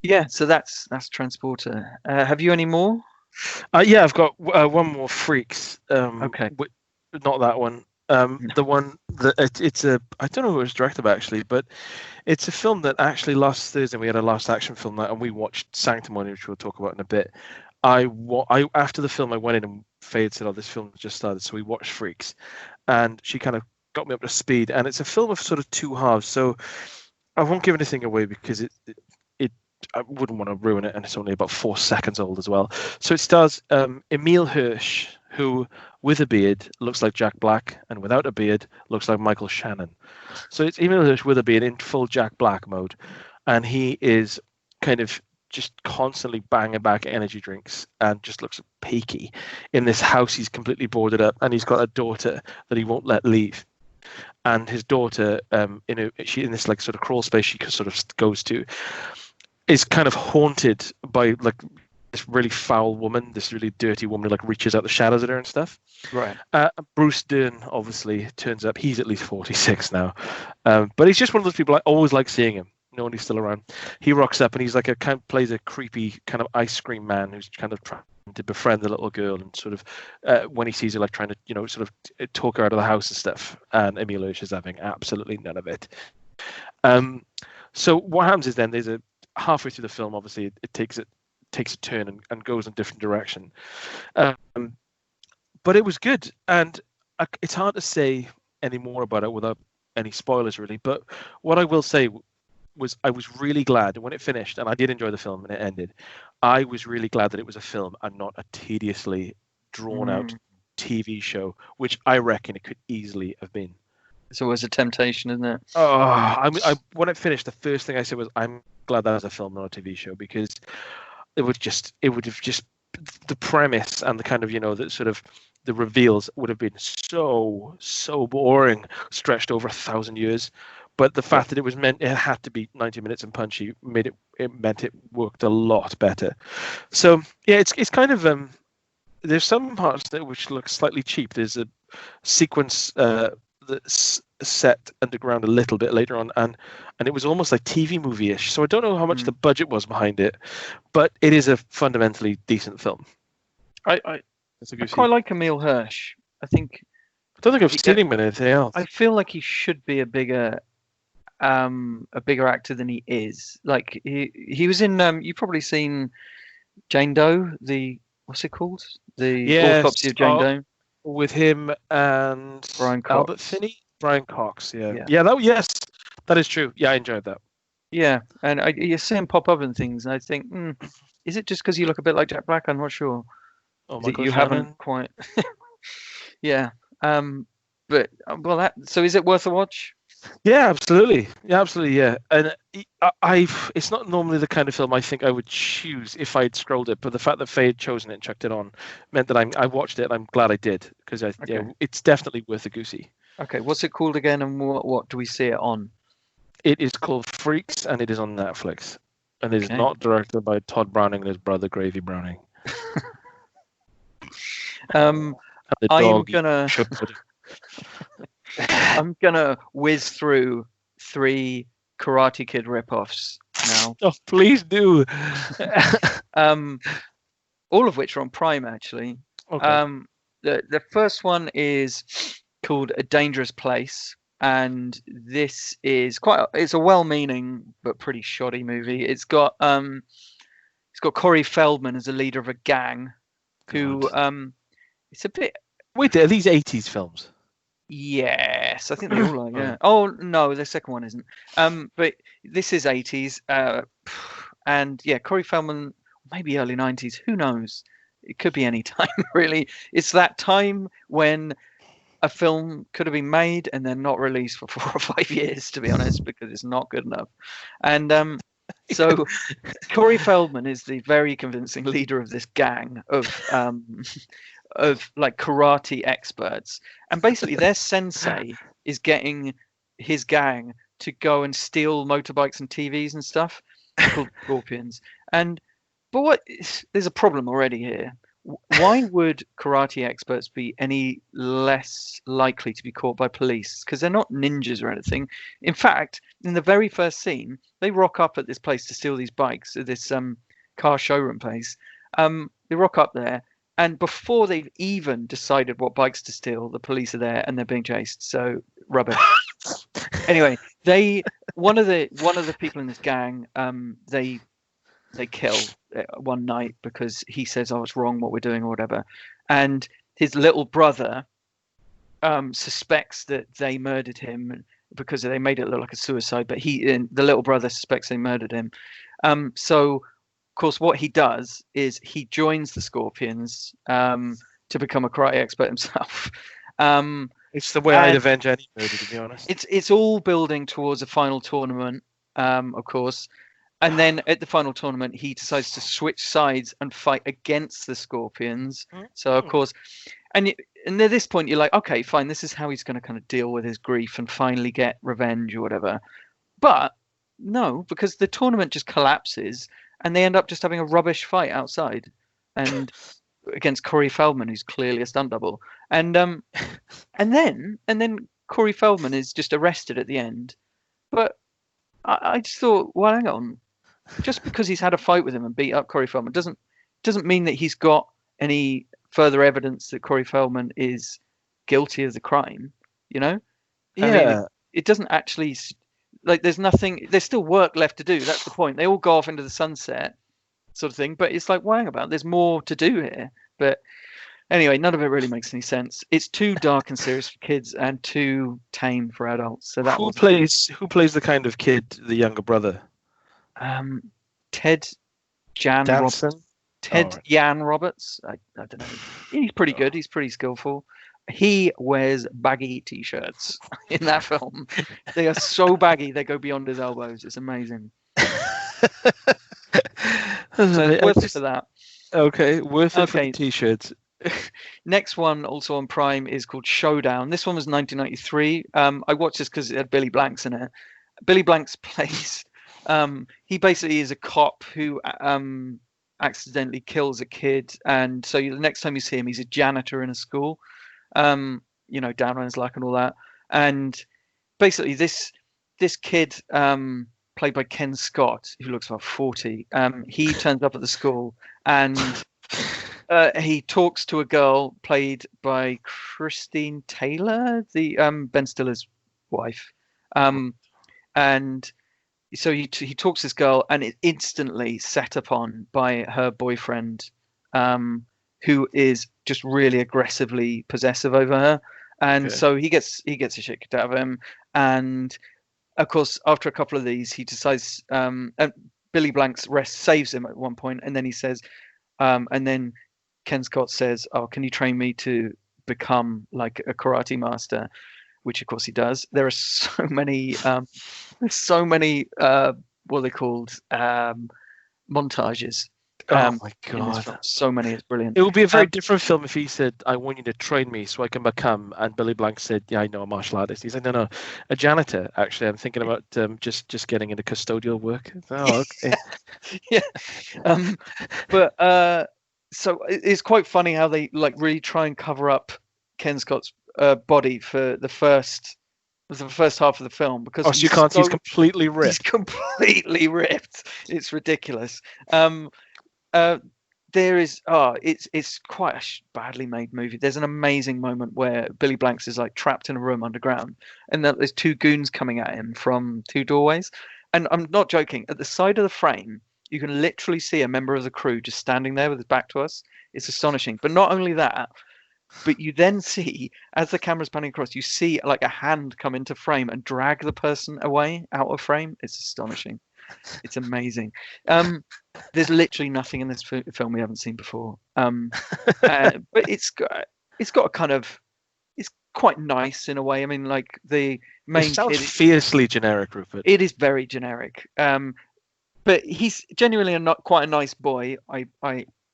Yeah. So that's Transporter. Have you any more? Yeah, I've got one more, Freaks. Okay. Not that one. The one that it's a, I don't know who it was directed by actually, but it's a film that actually last Thursday we had a last action film night and we watched Sanctimony, which we'll talk about in a bit. I after the film I went in and Faye said, "Oh, this film just started," so we watched Freaks, and she kind of got me up to speed. And it's a film of sort of two halves, so I won't give anything away because I wouldn't want to ruin it, and it's only about 4 seconds old as well. So it stars Emile Hirsch, who with a beard looks like Jack Black, and without a beard looks like Michael Shannon. So it's Emile Hirsch with a beard in full Jack Black mode, and he is kind of just constantly banging back energy drinks and just looks peaky in this house he's completely boarded up, and he's got a daughter that he won't let leave. And his daughter, she in this like sort of crawl space she sort of goes to, is kind of haunted by like this really foul woman, this really dirty woman who like reaches out the shadows at her and stuff. Right. Bruce Dern obviously turns up. He's at least 46 now, but he's just one of those people I always like seeing him. No one, he's still around. He rocks up and he's like plays a creepy kind of ice cream man who's kind of trying to befriend the little girl, and sort of when he sees her like trying to sort of talk her out of the house and stuff. And Emil Hirsch is having absolutely none of it. So what happens is then there's halfway through the film, obviously it takes a turn and goes in a different direction. But it was good, and it's hard to say any more about it without any spoilers, really. But what I will say was I was really glad when it finished, and I did enjoy the film and it ended. I was really glad that it was a film and not a tediously drawn-out TV show, which I reckon it could easily have been. It's always a temptation, isn't it? Oh, when it finished, the first thing I said was, I'm glad that was a film, not a TV show, because it would have just the premise and the kind of the sort of the reveals would have been so boring, stretched over 1,000 years. But the fact that it had to be 90 minutes and punchy meant it worked a lot better. So yeah, it's kind of there's some parts that which look slightly cheap. There's a sequence that's set underground a little bit later on, and it was almost like TV movie-ish. So I don't know how much the budget was behind it, but it is a fundamentally decent film. I quite like Emil Hirsch. I don't think I've seen him in anything else. I feel like he should be a bigger actor than he is. Like he was in you've probably seen Jane Doe, what's it called? The Autopsy of Jane Doe. With him and Brian Cox. Albert Finney? Brian Cox, yes, that is true. Yeah, I enjoyed that. Yeah, and you see him pop up and things, and I think, is it just because you look a bit like Jack Black? I'm not sure. Oh my God, you haven't quite. Yeah, but so is it worth a watch? Yeah, absolutely. Yeah. And it's not normally the kind of film I think I would choose if I'd scrolled it, but the fact that Faye had chosen it and chucked it on meant that I watched it, and I'm glad I did, because it's definitely worth a goosey. Okay, what's it called again, and what do we see it on? It is called Freaks, and it is on Netflix, and it is not directed by Todd Browning and his brother Gravy Browning. I'm gonna whiz through 3 Karate Kid ripoffs now. Oh, please do. All of which are on Prime, actually. Okay. The first one is called A Dangerous Place, and this is it's a well-meaning but pretty shoddy movie. It's got Corey Feldman as a leader of a gang who it's a bit. Wait, are these 80s films? Yes, I think they all are. Yeah. Oh no, the second one isn't. But this is 80s. And yeah, Corey Feldman, maybe early 90s. Who knows? It could be any time, really. It's that time when a film could have been made and then not released for 4 or 5 years, to be honest, because it's not good enough. And so Corey Feldman is the very convincing leader of this gang of like karate experts, and basically their sensei is getting his gang to go and steal motorbikes and TVs and stuff called Scorpions. But there's a problem already here. Why would karate experts be any less likely to be caught by police? Because they're not ninjas or anything. In fact, in the very first scene, they rock up at this place to steal these bikes, at this car showroom place. They rock up there, and before they've even decided what bikes to steal, the police are there and they're being chased. So rubbish. Anyway, one of the people in this gang, they kill one night because he says, "Oh, it's wrong what we're doing" or whatever, and his little brother suspects that they murdered him because they made it look like a suicide, but the little brother suspects they murdered him. So of course what he does is he joins the Scorpions to become a karate expert himself. It's the way I'd avenge any murder, to be honest. It's all building towards a final tournament, of course. And then at the final tournament, he decides to switch sides and fight against the Scorpions. So of course, and at this point you're like, okay, fine, this is how he's going to kind of deal with his grief and finally get revenge or whatever. But no, because the tournament just collapses and they end up just having a rubbish fight outside, and against Corey Feldman, who's clearly a stunt double, and then Corey Feldman is just arrested at the end. But I just thought, well, hang on, just because he's had a fight with him and beat up Corey Feldman doesn't mean that he's got any further evidence that Corey Feldman is guilty of the crime. You know? Yeah. I mean, it doesn't actually, like, there's nothing. There's still work left to do. That's the point. They all go off into the sunset, sort of thing. But it's like, well, hang about. There's more to do here. But anyway, none of it really makes any sense. It's too dark and serious for kids and too tame for adults. So that who plays the kind of kid, the younger brother? Ted Jan Danson? Roberts. Ted Jan Roberts. I don't know. He's pretty good. He's pretty skillful. He wears baggy t-shirts in that film. They are so baggy they go beyond his elbows. It's amazing. So worth it for that. Okay, worth it for the t-shirts. Next one, also on Prime, is called Showdown. This one was 1993. I watched this because it had Billy Blanks in it. Billy Blanks plays. He basically is a cop who accidentally kills a kid, and so the next time you see him, he's a janitor in a school. Down on his luck and all that. And basically, this kid, played by Ken Scott, who looks about 40, he turns up at the school and he talks to a girl played by Christine Taylor, the Ben Stiller's wife, and so he talks to this girl and is instantly set upon by her boyfriend, who is just really aggressively possessive over her, and so he gets a shit kicked out of him. And of course, after a couple of these, he decides, and Billy Blanks saves him at one point, and then he says, and then Ken Scott says, "Oh, can you train me to become like a karate master?" Which of course he does. There are so many, what are they called, montages. Oh my god! So many, it's brilliant. It would be a very different film if he said, "I want you to train me so I can become," and Billy Blanks said, "Yeah, I know a martial artist." He's like, "No, a janitor. Actually, I'm thinking about just getting into custodial work." Oh, okay. Yeah, but so it's quite funny how they like really try and cover up Ken Scott's body for the first half of the film, because so you can't see he's completely ripped. He's completely ripped. It's ridiculous. There is it's quite a badly made movie. There's an amazing moment where Billy Blanks is like trapped in a room underground, and there's two goons coming at him from two doorways. And I'm not joking. At the side of the frame, you can literally see a member of the crew just standing there with his back to us. It's astonishing. But not only that, but you then see, as the camera's panning across, you see like a hand come into frame and drag the person away out of frame. It's astonishing. It's amazing. There's literally nothing in this film we haven't seen before. But it's got a kind of, it's quite nice in a way. I mean, like the main kid is fiercely generic, Rupert. It is very generic. But he's genuinely quite a nice boy. I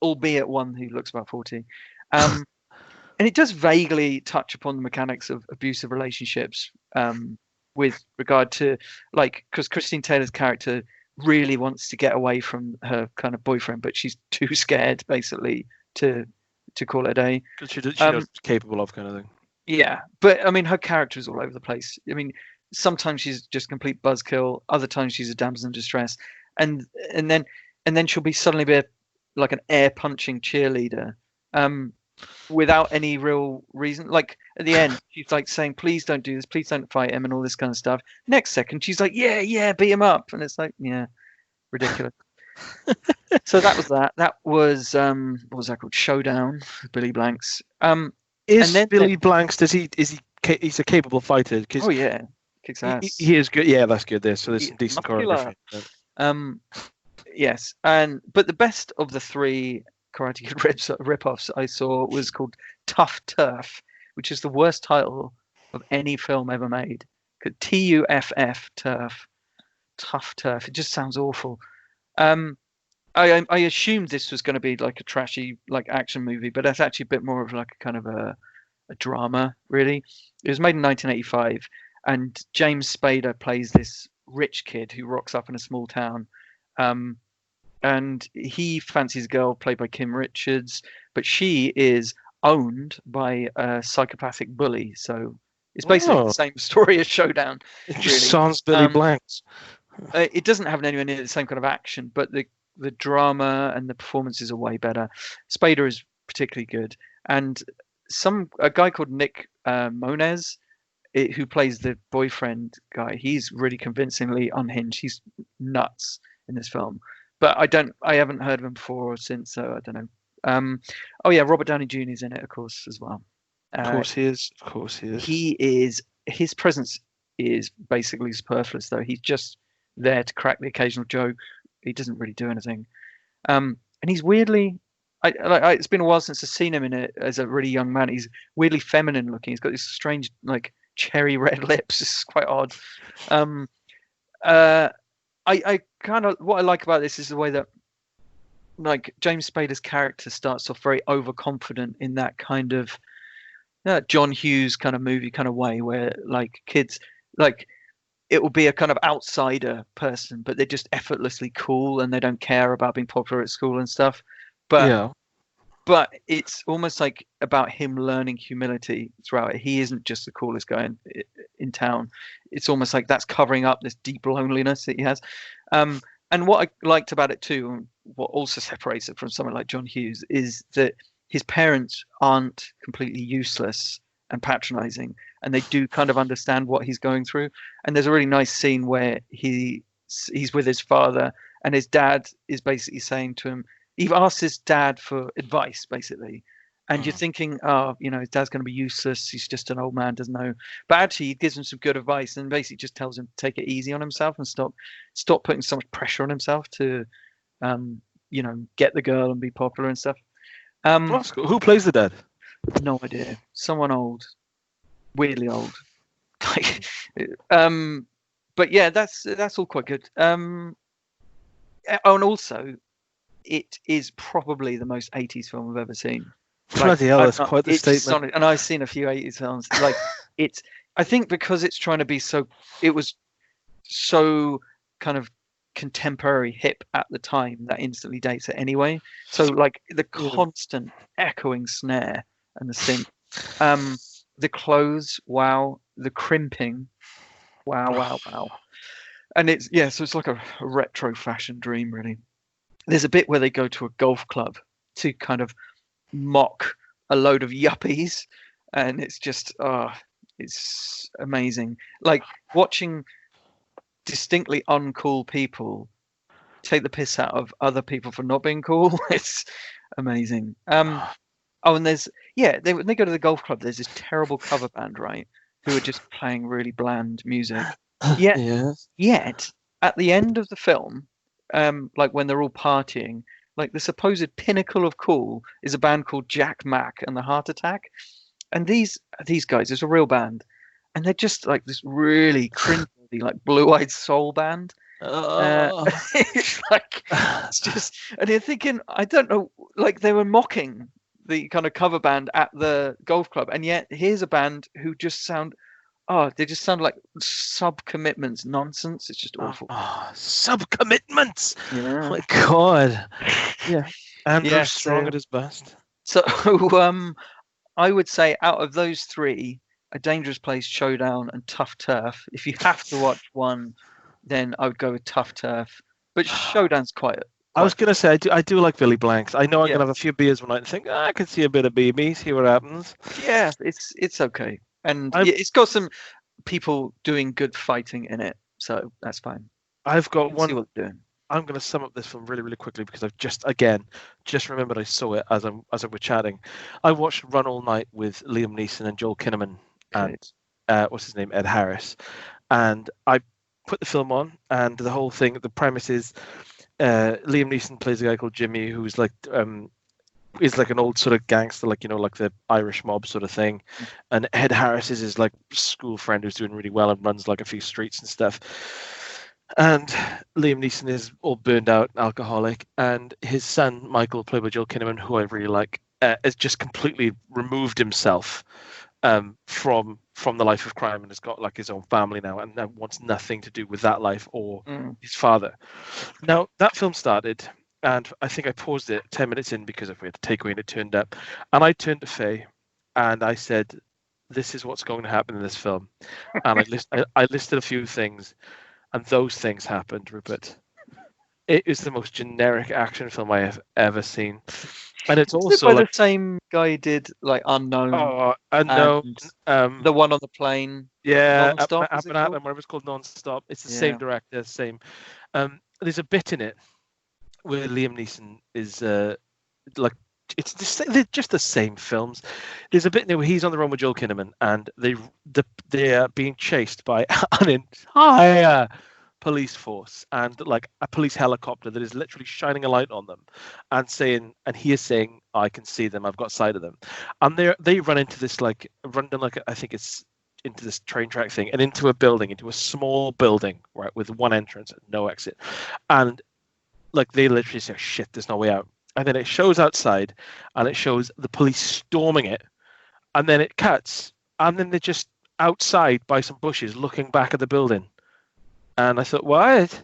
albeit one who looks about 40. And it does vaguely touch upon the mechanics of abusive relationships, with regard to, like, because Christine Taylor's character really wants to get away from her kind of boyfriend, but she's too scared basically to call it a day. Because she knows capable of, kind of thing. Yeah, but I mean, her character is all over the place. I mean, sometimes she's just complete buzzkill. Other times she's a damsel in distress, and then she'll suddenly be like an air punching cheerleader. Without any real reason. Like at the end, she's like saying, "Please don't do this. Please don't fight him," and all this kind of stuff. Next second, she's like, "Yeah, beat him up," and it's like, yeah, ridiculous. So that was that. That was what was that called? Showdown. Billy Blanks. Billy Blanks? He's a capable fighter? Oh yeah, kicks ass. He is good. Yeah, that's good. There's some decent choreography. Yes, but the best of the three Karate Kid rip-offs I saw was called Tuff Turf, which is the worst title of any film ever made. TUFF, Turf. Tuff Turf. It just sounds awful. I assumed this was going to be like a trashy like action movie, but that's actually a bit more of like a kind of a drama, really. It was made in 1985, and James Spader plays this rich kid who rocks up in a small town. And he fancies a girl played by Kim Richards, but she is owned by a psychopathic bully. So it's basically the same story as Showdown. It just sounds Billy Blanks. It doesn't have anywhere near the same kind of action, but the drama and the performances are way better. Spader is particularly good, and a guy called Nick Moniz, who plays the boyfriend guy, he's really convincingly unhinged. He's nuts in this film, but I haven't heard of him before or since, so I don't know. Oh yeah, Robert Downey Jr. is in it, of course, as well. Of course he is. His presence is basically superfluous, though. He's just there to crack the occasional joke. He doesn't really do anything. And he's weirdly, it's been a while since I've seen him in it as a really young man. He's weirdly feminine looking. He's got these strange, like, cherry red lips. It's quite odd. I kind of, what I like about this is the way that, like, James Spader's character starts off very overconfident in that kind of John Hughes kind of movie kind of way, where like kids, like, it will be a kind of outsider person, but they're just effortlessly cool and they don't care about being popular at school and stuff. But it's almost like about him learning humility throughout it. He isn't just the coolest guy in town. It's almost like that's covering up this deep loneliness that he has. And what I liked about it too, and what also separates it from someone like John Hughes, is that his parents aren't completely useless and patronizing, and they do kind of understand what he's going through. And there's a really nice scene where he's with his father, and his dad is basically saying to him, he asks his dad for advice, basically. And you're thinking, oh, you know, his dad's going to be useless. He's just an old man, doesn't know. But actually, he gives him some good advice and basically just tells him to take it easy on himself and stop putting so much pressure on himself to, you know, get the girl and be popular and stuff. Who plays the dad? No idea. Someone old, weirdly old. But yeah, that's all quite good. Oh, and also, it is probably the most 80s film I've ever seen. Bloody hell, that's quite the statement. And I've seen a few 80s films. Like, I think because it's trying to be it was so kind of contemporary hip at the time that instantly dates it anyway. So like the constant echoing snare and the synth, the clothes, wow, the crimping, wow. And so it's like a retro fashion dream, really. There's a bit where they go to a golf club to kind of mock a load of yuppies, and it's just it's amazing. Like watching distinctly uncool people take the piss out of other people for not being cool. It's amazing. And when they go to the golf club, there's this terrible cover band, right, who are just playing really bland music. Yet at the end of the film, like when they're all partying, like the supposed pinnacle of cool is a band called Jack Mack and the Heart Attack. And these guys, it's a real band, and they're just like this really cringy, like blue-eyed soul band. It's like, it's just, and you're thinking, I don't know, like they were mocking the kind of cover band at the golf club, and yet here's a band who just sound like Sub-Commitments nonsense. It's just awful. Sub-Commitments. Yeah. Oh my God. Yeah. Andrew Strong at his best. So I would say out of those three, A Dangerous Place, Showdown, and Tuff Turf, if you have to watch one, then I would go with Tuff Turf. But Showdown's quite. I was gonna say I do like Billy Blanks. I know I'm gonna have a few beers one night and think I could see a bit of BB, see what happens. Yeah, it's okay, and it's got some people doing good fighting in it, so that's fine. I've got one. See what they're doing. I'm going to sum up this film really, really quickly because I've just remembered I saw it as I were chatting. I watched Run All Night with Liam Neeson and Joel Kinnaman and what's his name, Ed Harris, and I put the film on, and the whole thing, the premise is Liam Neeson plays a guy called Jimmy who's like is like an old sort of gangster, like, you know, like the Irish mob sort of thing, and Ed Harris is his like school friend who's doing really well and runs like a few streets and stuff. And Liam Neeson is all burned out, alcoholic, and his son Michael, played by Joel Kinnaman, who I really like, has just completely removed himself from the life of crime and has got like his own family now and wants nothing to do with that life or his father. Now that film started, and I think I paused it 10 minutes in because if we had a takeaway and it turned up, and I turned to Faye and I said, "This is what's going to happen in this film," and I listed a few things. And those things happened, Rupert. It is the most generic action film I have ever seen. And it's also by the same guy who did like Unknown. Oh, Unknown. The one on the plane. Yeah, Non-stop, whatever it's called, Non-Stop. It's the same director, same. There's a bit in it where Liam Neeson is like it's just the same films. There's a bit there where he's on the run with Joel Kinnaman, and they are being chased by an entire police force and like a police helicopter that is literally shining a light on them, and he is saying, "I can see them. I've got sight of them," and they run into this I think it's into this train track thing and into a building, into a small building, right, with one entrance and no exit, and like they literally say, "Shit, there's no way out." And then it shows outside, and it shows the police storming it, and then it cuts, and then they're just outside by some bushes, looking back at the building. And I thought, what?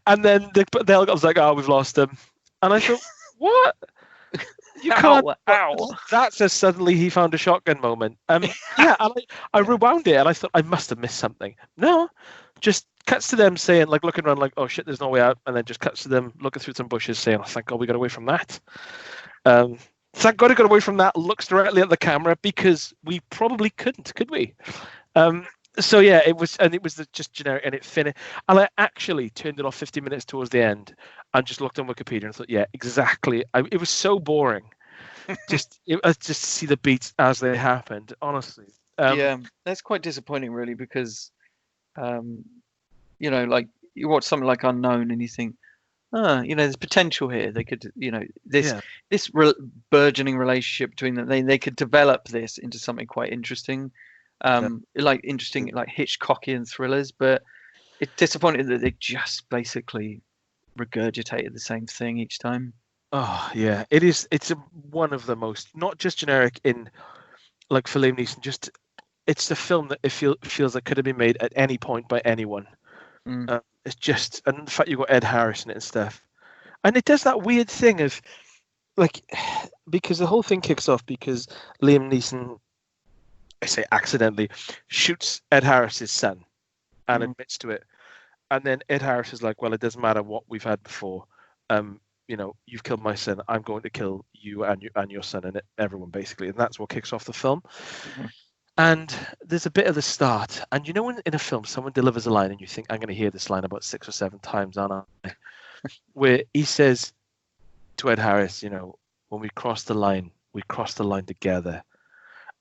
And then the helicopter was like, "Oh, we've lost him." And I thought, what? You can't. Ow. That's a suddenly he found a shotgun moment. Yeah, and I rewound it, and I thought I must have missed something. No, just cuts to them saying, like, looking around, like, "Oh shit, there's no way out," and then just cuts to them looking through some bushes, saying, "Oh, thank God we got away from that." Thank God I got away from that. Looks directly at the camera because we probably couldn't, could we? So yeah, it was just generic, and it finished. And I actually turned it off 50 minutes towards the end, and just looked on Wikipedia and thought, yeah, exactly. It was so boring. just see the beats as they happened. Honestly, yeah, that's quite disappointing, really, because like you watch something like Unknown, and you think, there's potential here. They could, this burgeoning relationship between them. They could develop this into something quite interesting. Like Hitchcockian thrillers, but it's disappointing that they just basically regurgitated the same thing each time. Oh yeah, it is. It's one of the most, not just generic in like for Liam Neeson. Just it's the film that it feels like could have been made at any point by anyone. It's just, and in fact, you got Ed Harris in it and stuff, and it does that weird thing of like, because the whole thing kicks off because Liam Neeson, I say accidentally, shoots Ed Harris's son and admits to it. And then Ed Harris is like, "Well, it doesn't matter what we've had before. You've killed my son. I'm going to kill you and your son and everyone, basically." And that's what kicks off the film. And there's a bit at the start. And when in a film someone delivers a line and you think, "I'm going to hear this line about 6 or 7 times, aren't I?" Where he says to Ed Harris, "When we cross the line, we cross the line together."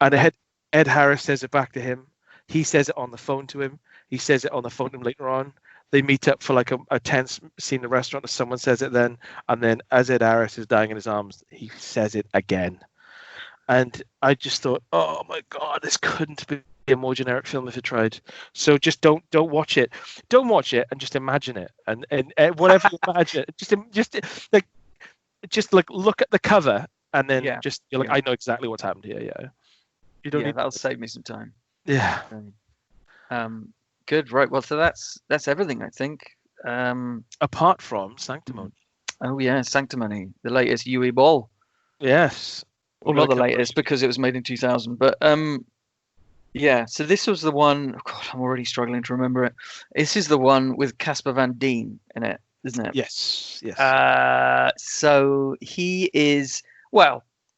And Ed Harris says it back to him. He says it on the phone to him. He says it on the phone to him later on. They meet up for like a tense scene in the restaurant, and someone says it then. And then as Ed Harris is dying in his arms, he says it again. And I just thought, oh my God, this couldn't be a more generic film if it tried. So just don't watch it. Don't watch it and just imagine it. And whatever you imagine, just look at the cover and then you're like, I know exactly what's happened here. Yeah. You don't need that'll save me some time. Yeah. Good. Right. Well, so that's everything, I think. Apart from Sanctimony. Oh yeah, Sanctimony, the latest UE Ball. Yes. Well, not the latest because it was made in 2000, but so this was the one. Oh God, I'm already struggling to remember it. This is the one with Casper Van Dien in it, isn't it? Yes. So he is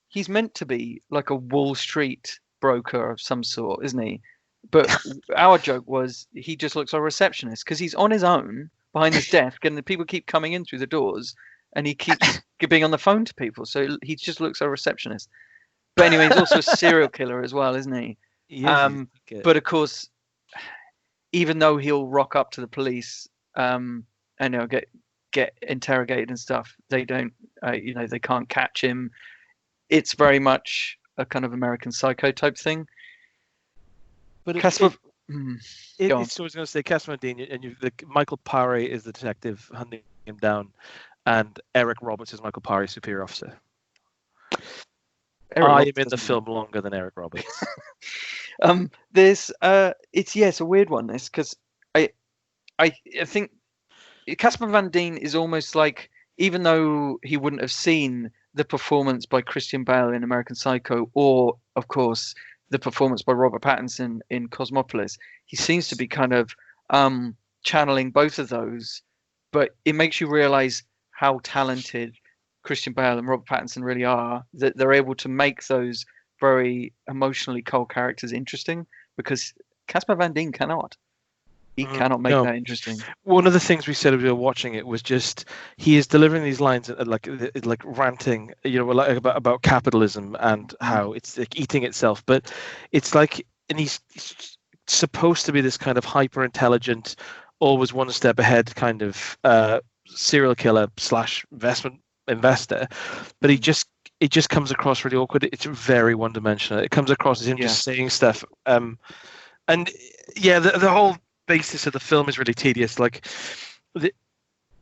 he's meant to be like a Wall Street broker of some sort, isn't he? But our joke was he just looks like a receptionist because he's on his own behind his desk, and the people keep coming in through the doors, and he keeps being on the phone to people. So he just looks like a receptionist. But anyway, he's also a serial killer as well, isn't he? But of course, even though he'll rock up to the police and get interrogated and stuff, they don't, they can't catch him. It's very much a kind of American Psycho type thing. But It's always going to say Casper Van Dien, and Michael Paré is the detective hunting him down, and Eric Roberts is Michael Paré's superior officer. I am in the film longer than Eric Roberts. It's a weird one, this, because I think Casper Van Dien is almost like, even though he wouldn't have seen the performance by Christian Bale in American Psycho, or of course the performance by Robert Pattinson in Cosmopolis, he seems to be kind of channeling both of those, but it makes you realize how talented Christian Bale and Robert Pattinson really are, that they're able to make those very emotionally cold characters interesting, because Casper Van Dien cannot. He cannot make that interesting. One of the things we said as we were watching it was just, he is delivering these lines like ranting, like about capitalism and how it's like eating itself. But it's like, and he's supposed to be this kind of hyper intelligent, always one step ahead kind of serial killer / investment investor, but it just comes across really awkward. It's very one dimensional. It comes across as him just saying stuff. And yeah, the whole basis of the film is really tedious. Like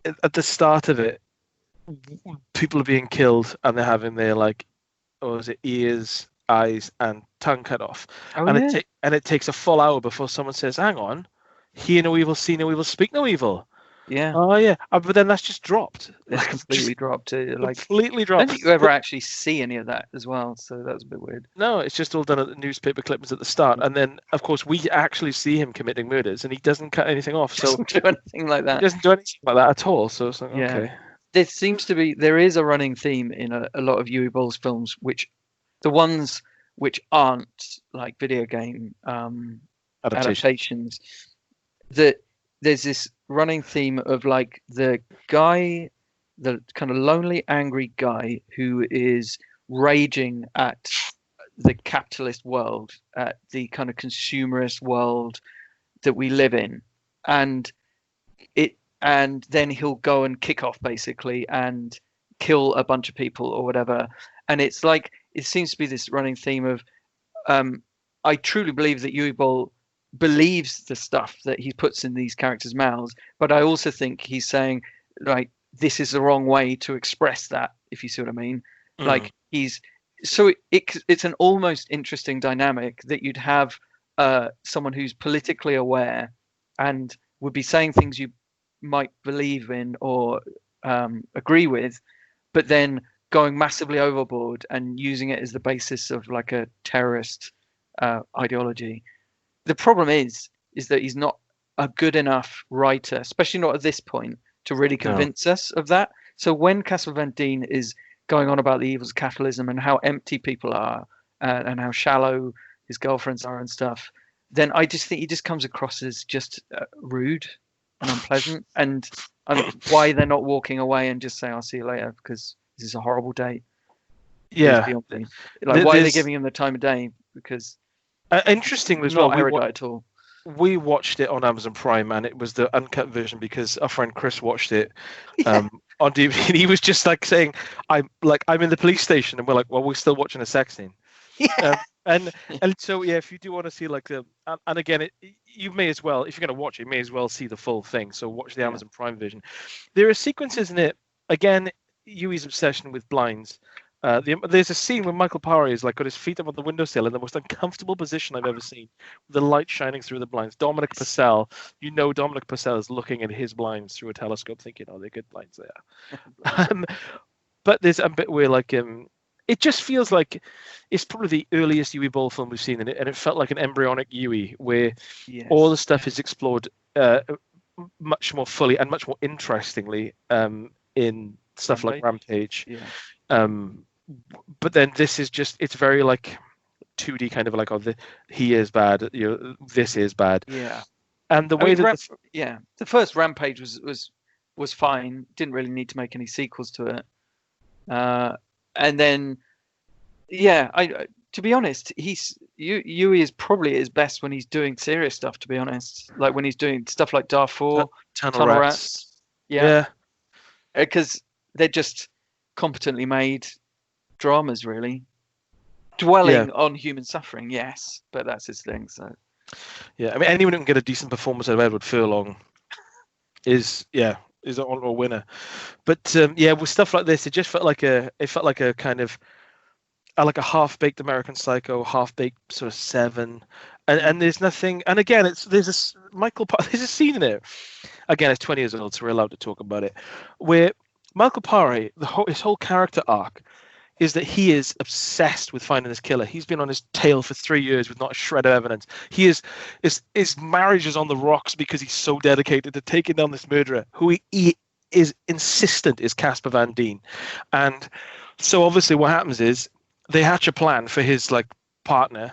at the start of it, people are being killed and they're having their ears, eyes, and tongue cut off. It takes a full hour before someone says, "Hang on, hear no evil, see no evil, speak no evil." Yeah. Oh yeah, but then that's just dropped. It's completely dropped. Completely dropped. I don't think you ever actually see any of that as well, so that's a bit weird. No, it's just all done at the newspaper clippings at the start, and then of course we actually see him committing murders, and he doesn't cut anything off. He doesn't do anything like that. He doesn't do anything like that at all. So it's like, okay. There is a running theme in a lot of Uwe Boll's films, which the ones which aren't like video game adaptations, that there's this running theme of like the kind of lonely, angry guy who is raging at the capitalist world, at the kind of consumerist world that we live in, and then he'll go and kick off basically and kill a bunch of people or whatever. And it's like, it seems to be this running theme of, I truly believe that Uwe Boll believes the stuff that he puts in these characters' mouths, but I also think he's saying, like, this is the wrong way to express that, if you see what I mean. Like, it's an almost interesting dynamic that you'd have someone who's politically aware and would be saying things you might believe in or agree with, but then going massively overboard and using it as the basis of like a terrorist ideology. The problem is that he's not a good enough writer, especially not at this point, to really convince us of that. So when Casper Van Dien is going on about the evils of capitalism and how empty people are and how shallow his girlfriends are and stuff, then I just think he just comes across as just rude and unpleasant. And why they're not walking away and just saying, "I'll see you later," because this is a horrible date. Yeah. Like, why are they giving him the time of day? Because interesting as well. Not erudite at all. We watched it on Amazon Prime, and it was the uncut version because our friend Chris watched it on DVD, and he was just like saying, I'm in the police station," and we're like, "Well, we're still watching a sex scene." Yeah. And so yeah, if you do want to see like and again, you may as well, if you're going to watch it, you may as well see the full thing. So watch the Amazon Prime version. There are sequences in it. Again, Yui's obsession with blinds. There's a scene where Michael Paré is like got his feet up on the windowsill in the most uncomfortable position I've ever seen, with the light shining through the blinds. Dominic Purcell is looking at his blinds through a telescope, thinking, "Oh, they're good blinds there." But there's a bit where like it just feels like it's probably the earliest Uwe Boll film we've seen, and it felt like an embryonic Uwe, where all the stuff is explored much more fully and much more interestingly in stuff like Rampage. But then this is just, it's very like 2D kind of like, he is bad, this is bad. Yeah. And the way the first Rampage was fine. Didn't really need to make any sequels to it. And then, to be honest, Yui is probably at his best when he's doing serious stuff, to be honest. Like when he's doing stuff like Darfur, Tunnel Rats. Yeah. Because they're just competently made dramas, really. Dwelling on human suffering, yes, but that's his thing. So Yeah, I mean, anyone who can get a decent performance out of Edward Furlong is an all winner. But with stuff like this, it just felt like a kind of like a half-baked American Psycho, half-baked sort of Seven, and there's nothing. And again, there's a scene in it. Again, it's 20 years old, so we're allowed to talk about it, where Michael Paré, his whole character arc is that he is obsessed with finding this killer. He's been on his tail for 3 years with not a shred of evidence. His marriage is on the rocks because he's so dedicated to taking down this murderer, who he is insistent is Casper Van Dien. And so obviously what happens is they hatch a plan for his like partner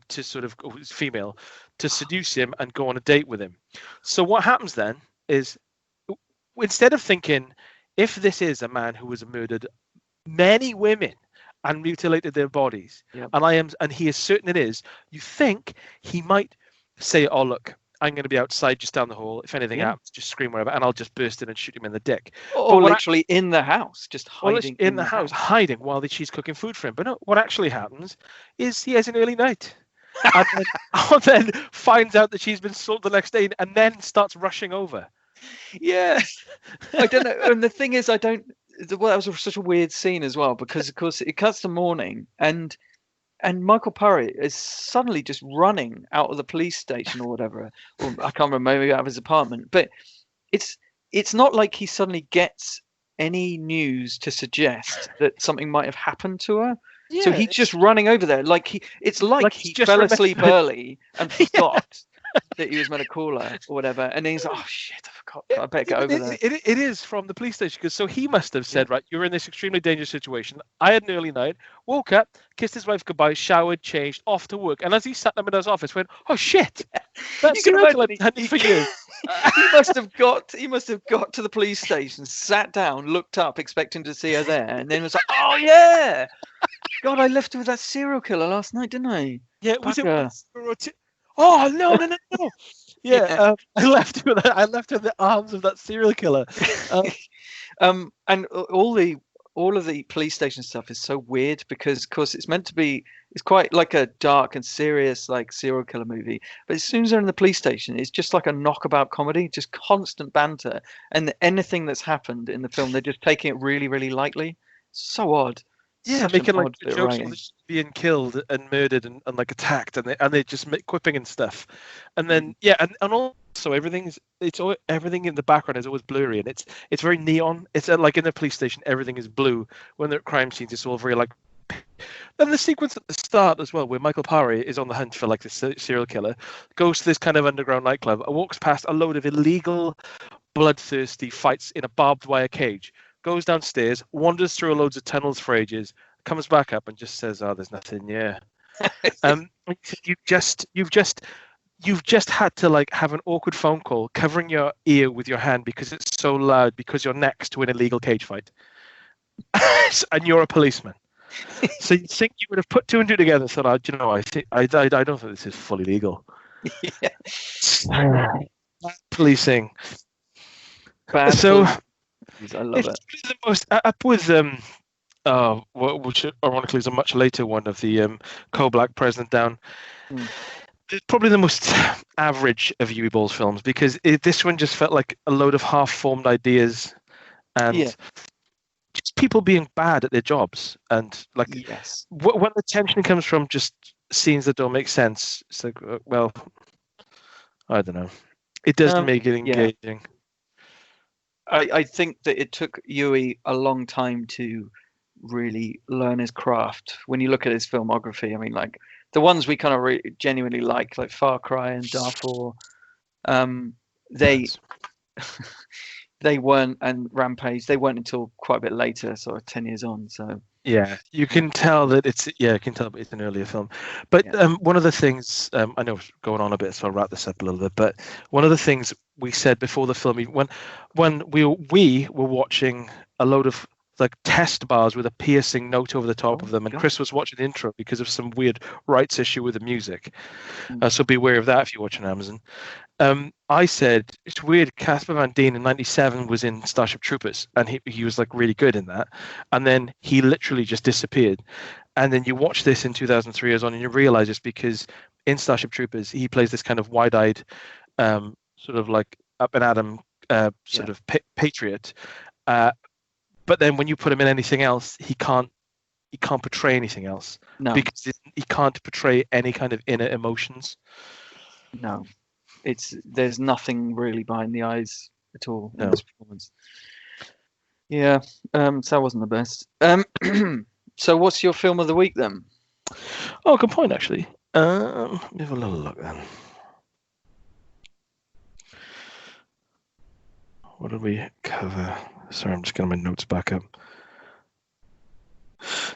to sort of female to seduce him and go on a date with him. So what happens then is, instead of thinking, if this is a man who has murdered many women and mutilated their bodies, and he is certain it is, you think he might say, oh look, I'm going to be outside just down the hall, if anything happens, just scream wherever, and I'll just burst in and shoot him in the dick. Or literally in the house, just hiding in the house, hiding while she's cooking food for him. But no, what actually happens is he has an early night and then finds out that she's been sold the next day, and then starts rushing over. Yeah, I don't know. And the thing is, that was such a weird scene as well, because of course it cuts to morning, and Michael Paré is suddenly just running out of the police station or whatever, or I can't remember, maybe out of his apartment. But it's not like he suddenly gets any news to suggest that something might have happened to her. Yeah, so he's just running over there, it's like he fell asleep early and forgot that he was meant to call her or whatever, and then he's like, oh shit, I forgot, I better get over there. It is from the police station, because so he must have said, right, you're in this extremely dangerous situation. I had an early night, woke up, kissed his wife goodbye, showered, changed, off to work, and as he sat in his office, went, oh shit, that's for years. He must have got to the police station, sat down, looked up, expecting to see her there, and then was like, oh yeah, God, I left her with that serial killer last night, didn't I? Yeah, was it? Oh no! Yeah, I left her in the arms of that serial killer. And all of the police station stuff is so weird, because of course it's quite like a dark and serious like serial killer movie, but as soon as they're in the police station, it's just like a knockabout comedy, just constant banter, and anything that's happened in the film, they're just taking it really, really lightly. So odd. Yeah, making like jokes of being killed and murdered and like attacked, and they just make quipping and stuff, and then and also everything in the background is always blurry, and it's very neon. It's like in the police station, everything is blue. When they're at crime scenes, it's all very like. Then the sequence at the start as well, where Michael Paré is on the hunt for like this serial killer, goes to this kind of underground nightclub, and walks past a load of illegal, bloodthirsty fights in a barbed wire cage. Goes downstairs, wanders through loads of tunnels for ages, comes back up and just says, "Oh, there's nothing here." You've just had to like have an awkward phone call, covering your ear with your hand because it's so loud, because you're next to an illegal cage fight, and you're a policeman. So you think you would have put two and two together and thought, I don't think this is fully legal. Yeah. Policing. Bad so. I love it. The most up with which ironically is a much later one of the Black President Down. It's probably the most average of Uwe Boll's films, because this one just felt like a load of half-formed ideas and just people being bad at their jobs, and like when the tension comes from just scenes that don't make sense, it's like, well, I don't know, it doesn't make it engaging. I think that it took Uwe a long time to really learn his craft. When you look at his filmography, I mean, like the ones we kind of genuinely like Far Cry and Darfur, they weren't, and Rampage, they weren't until quite a bit later, sort of 10 years on. So yeah, you can tell that it's an earlier film. But one of the things, I know it's going on a bit, so I'll wrap this up a little bit. But one of the things we said before the film, when we were watching a load of like test bars with a piercing note over the top of them. And Chris was watching the intro because of some weird rights issue with the music. So be aware of that if you watch on Amazon. I said, it's weird, Casper Van Dien in 97 was in Starship Troopers, and he was like really good in that. And then he literally just disappeared. And then you watch this in 2003 years on, and you realize it's because in Starship Troopers, he plays this kind of wide-eyed, sort of like up and Adam sort of patriot. But then when you put him in anything else, he can't portray anything else. No. Because he can't portray any kind of inner emotions. No. There's nothing really behind the eyes at all in this performance. Yeah, so that wasn't the best. So what's your film of the week then? Oh, good point actually. Let me have a little look then. What did we cover? Sorry, I'm just getting my notes back up.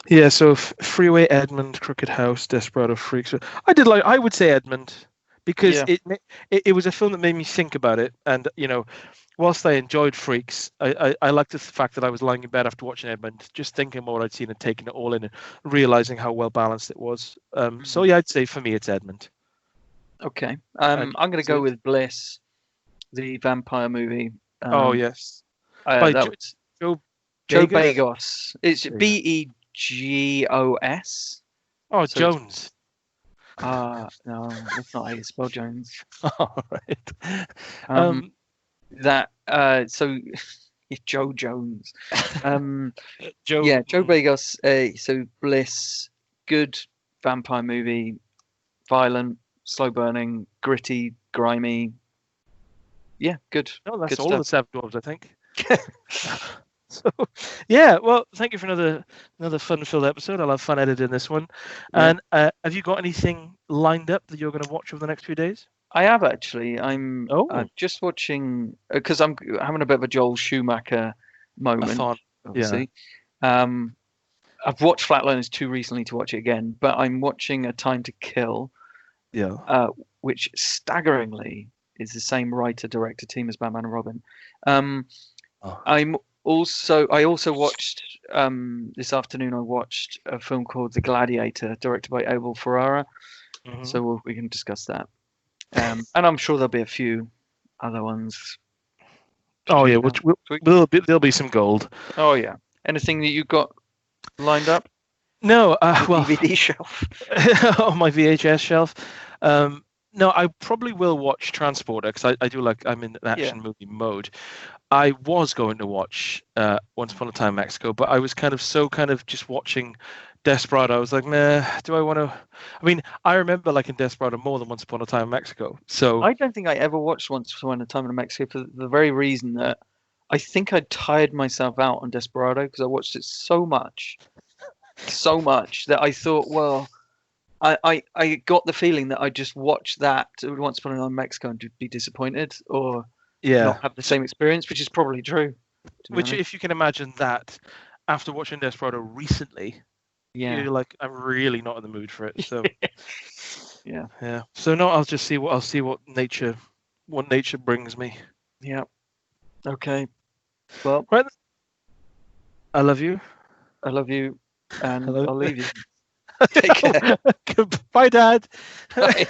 Yeah, so Freeway, Edmond, Crooked House, Desperado, Freaks. I would say Edmond. Because it was a film that made me think about it, and whilst I enjoyed Freaks, I liked the fact that I was lying in bed after watching Edmond, just thinking about what I'd seen and taking it all in, and realizing how well balanced it was. So yeah, I'd say for me it's Edmond. Okay, I'm going to go with Bliss, the vampire movie. Oh yes, by Joe Begos. It's Begos. Oh, so Jones. No, that's not how you spell Jones. All right. So Joe Jones. Joe Begos. So Bliss, good vampire movie, violent, slow burning, gritty, grimy. Yeah, good. No, that's good all stuff. the Seven Dwarves, I think. So, yeah, well, thank you for another fun-filled episode. I'll have fun editing this one. Yeah. And have you got anything lined up that you're going to watch over the next few days? I have actually. I'm just watching because I'm having a bit of a Joel Schumacher moment. Obviously. Yeah. I've watched Flatliners 2 recently to watch it again, but I'm watching A Time to Kill. Yeah. Which staggeringly is the same writer-director team as Batman and Robin. I also watched this afternoon. I watched a film called The Gladiator, directed by Abel Ferrara. Mm-hmm. So we can discuss that, and I'm sure there'll be a few other ones. Oh yeah, there'll be some gold. Oh yeah. Anything that you got lined up? No, DVD shelf. On my VHS shelf. No, I probably will watch Transporter because I do like I'm in action movie mode. I was going to watch Once Upon a Time in Mexico, but I was kind of just watching Desperado. I was like, nah, do I want to? I mean, I remember liking Desperado more than Once Upon a Time in Mexico. So I don't think I ever watched Once Upon a Time in Mexico for the very reason that I think I tired myself out on Desperado because I watched it so much that I thought, well, I got the feeling that I just watched that Once Upon a Time in Mexico and be disappointed or not have the same experience, which is probably true. Which, if you can imagine that, after watching Desperado recently, you're like, I'm really not in the mood for it. So yeah. So no, I'll see what nature brings me. Yeah. Okay. Well, right. I love you. I love you, and I'll leave you. Take care. Bye, Dad. Bye.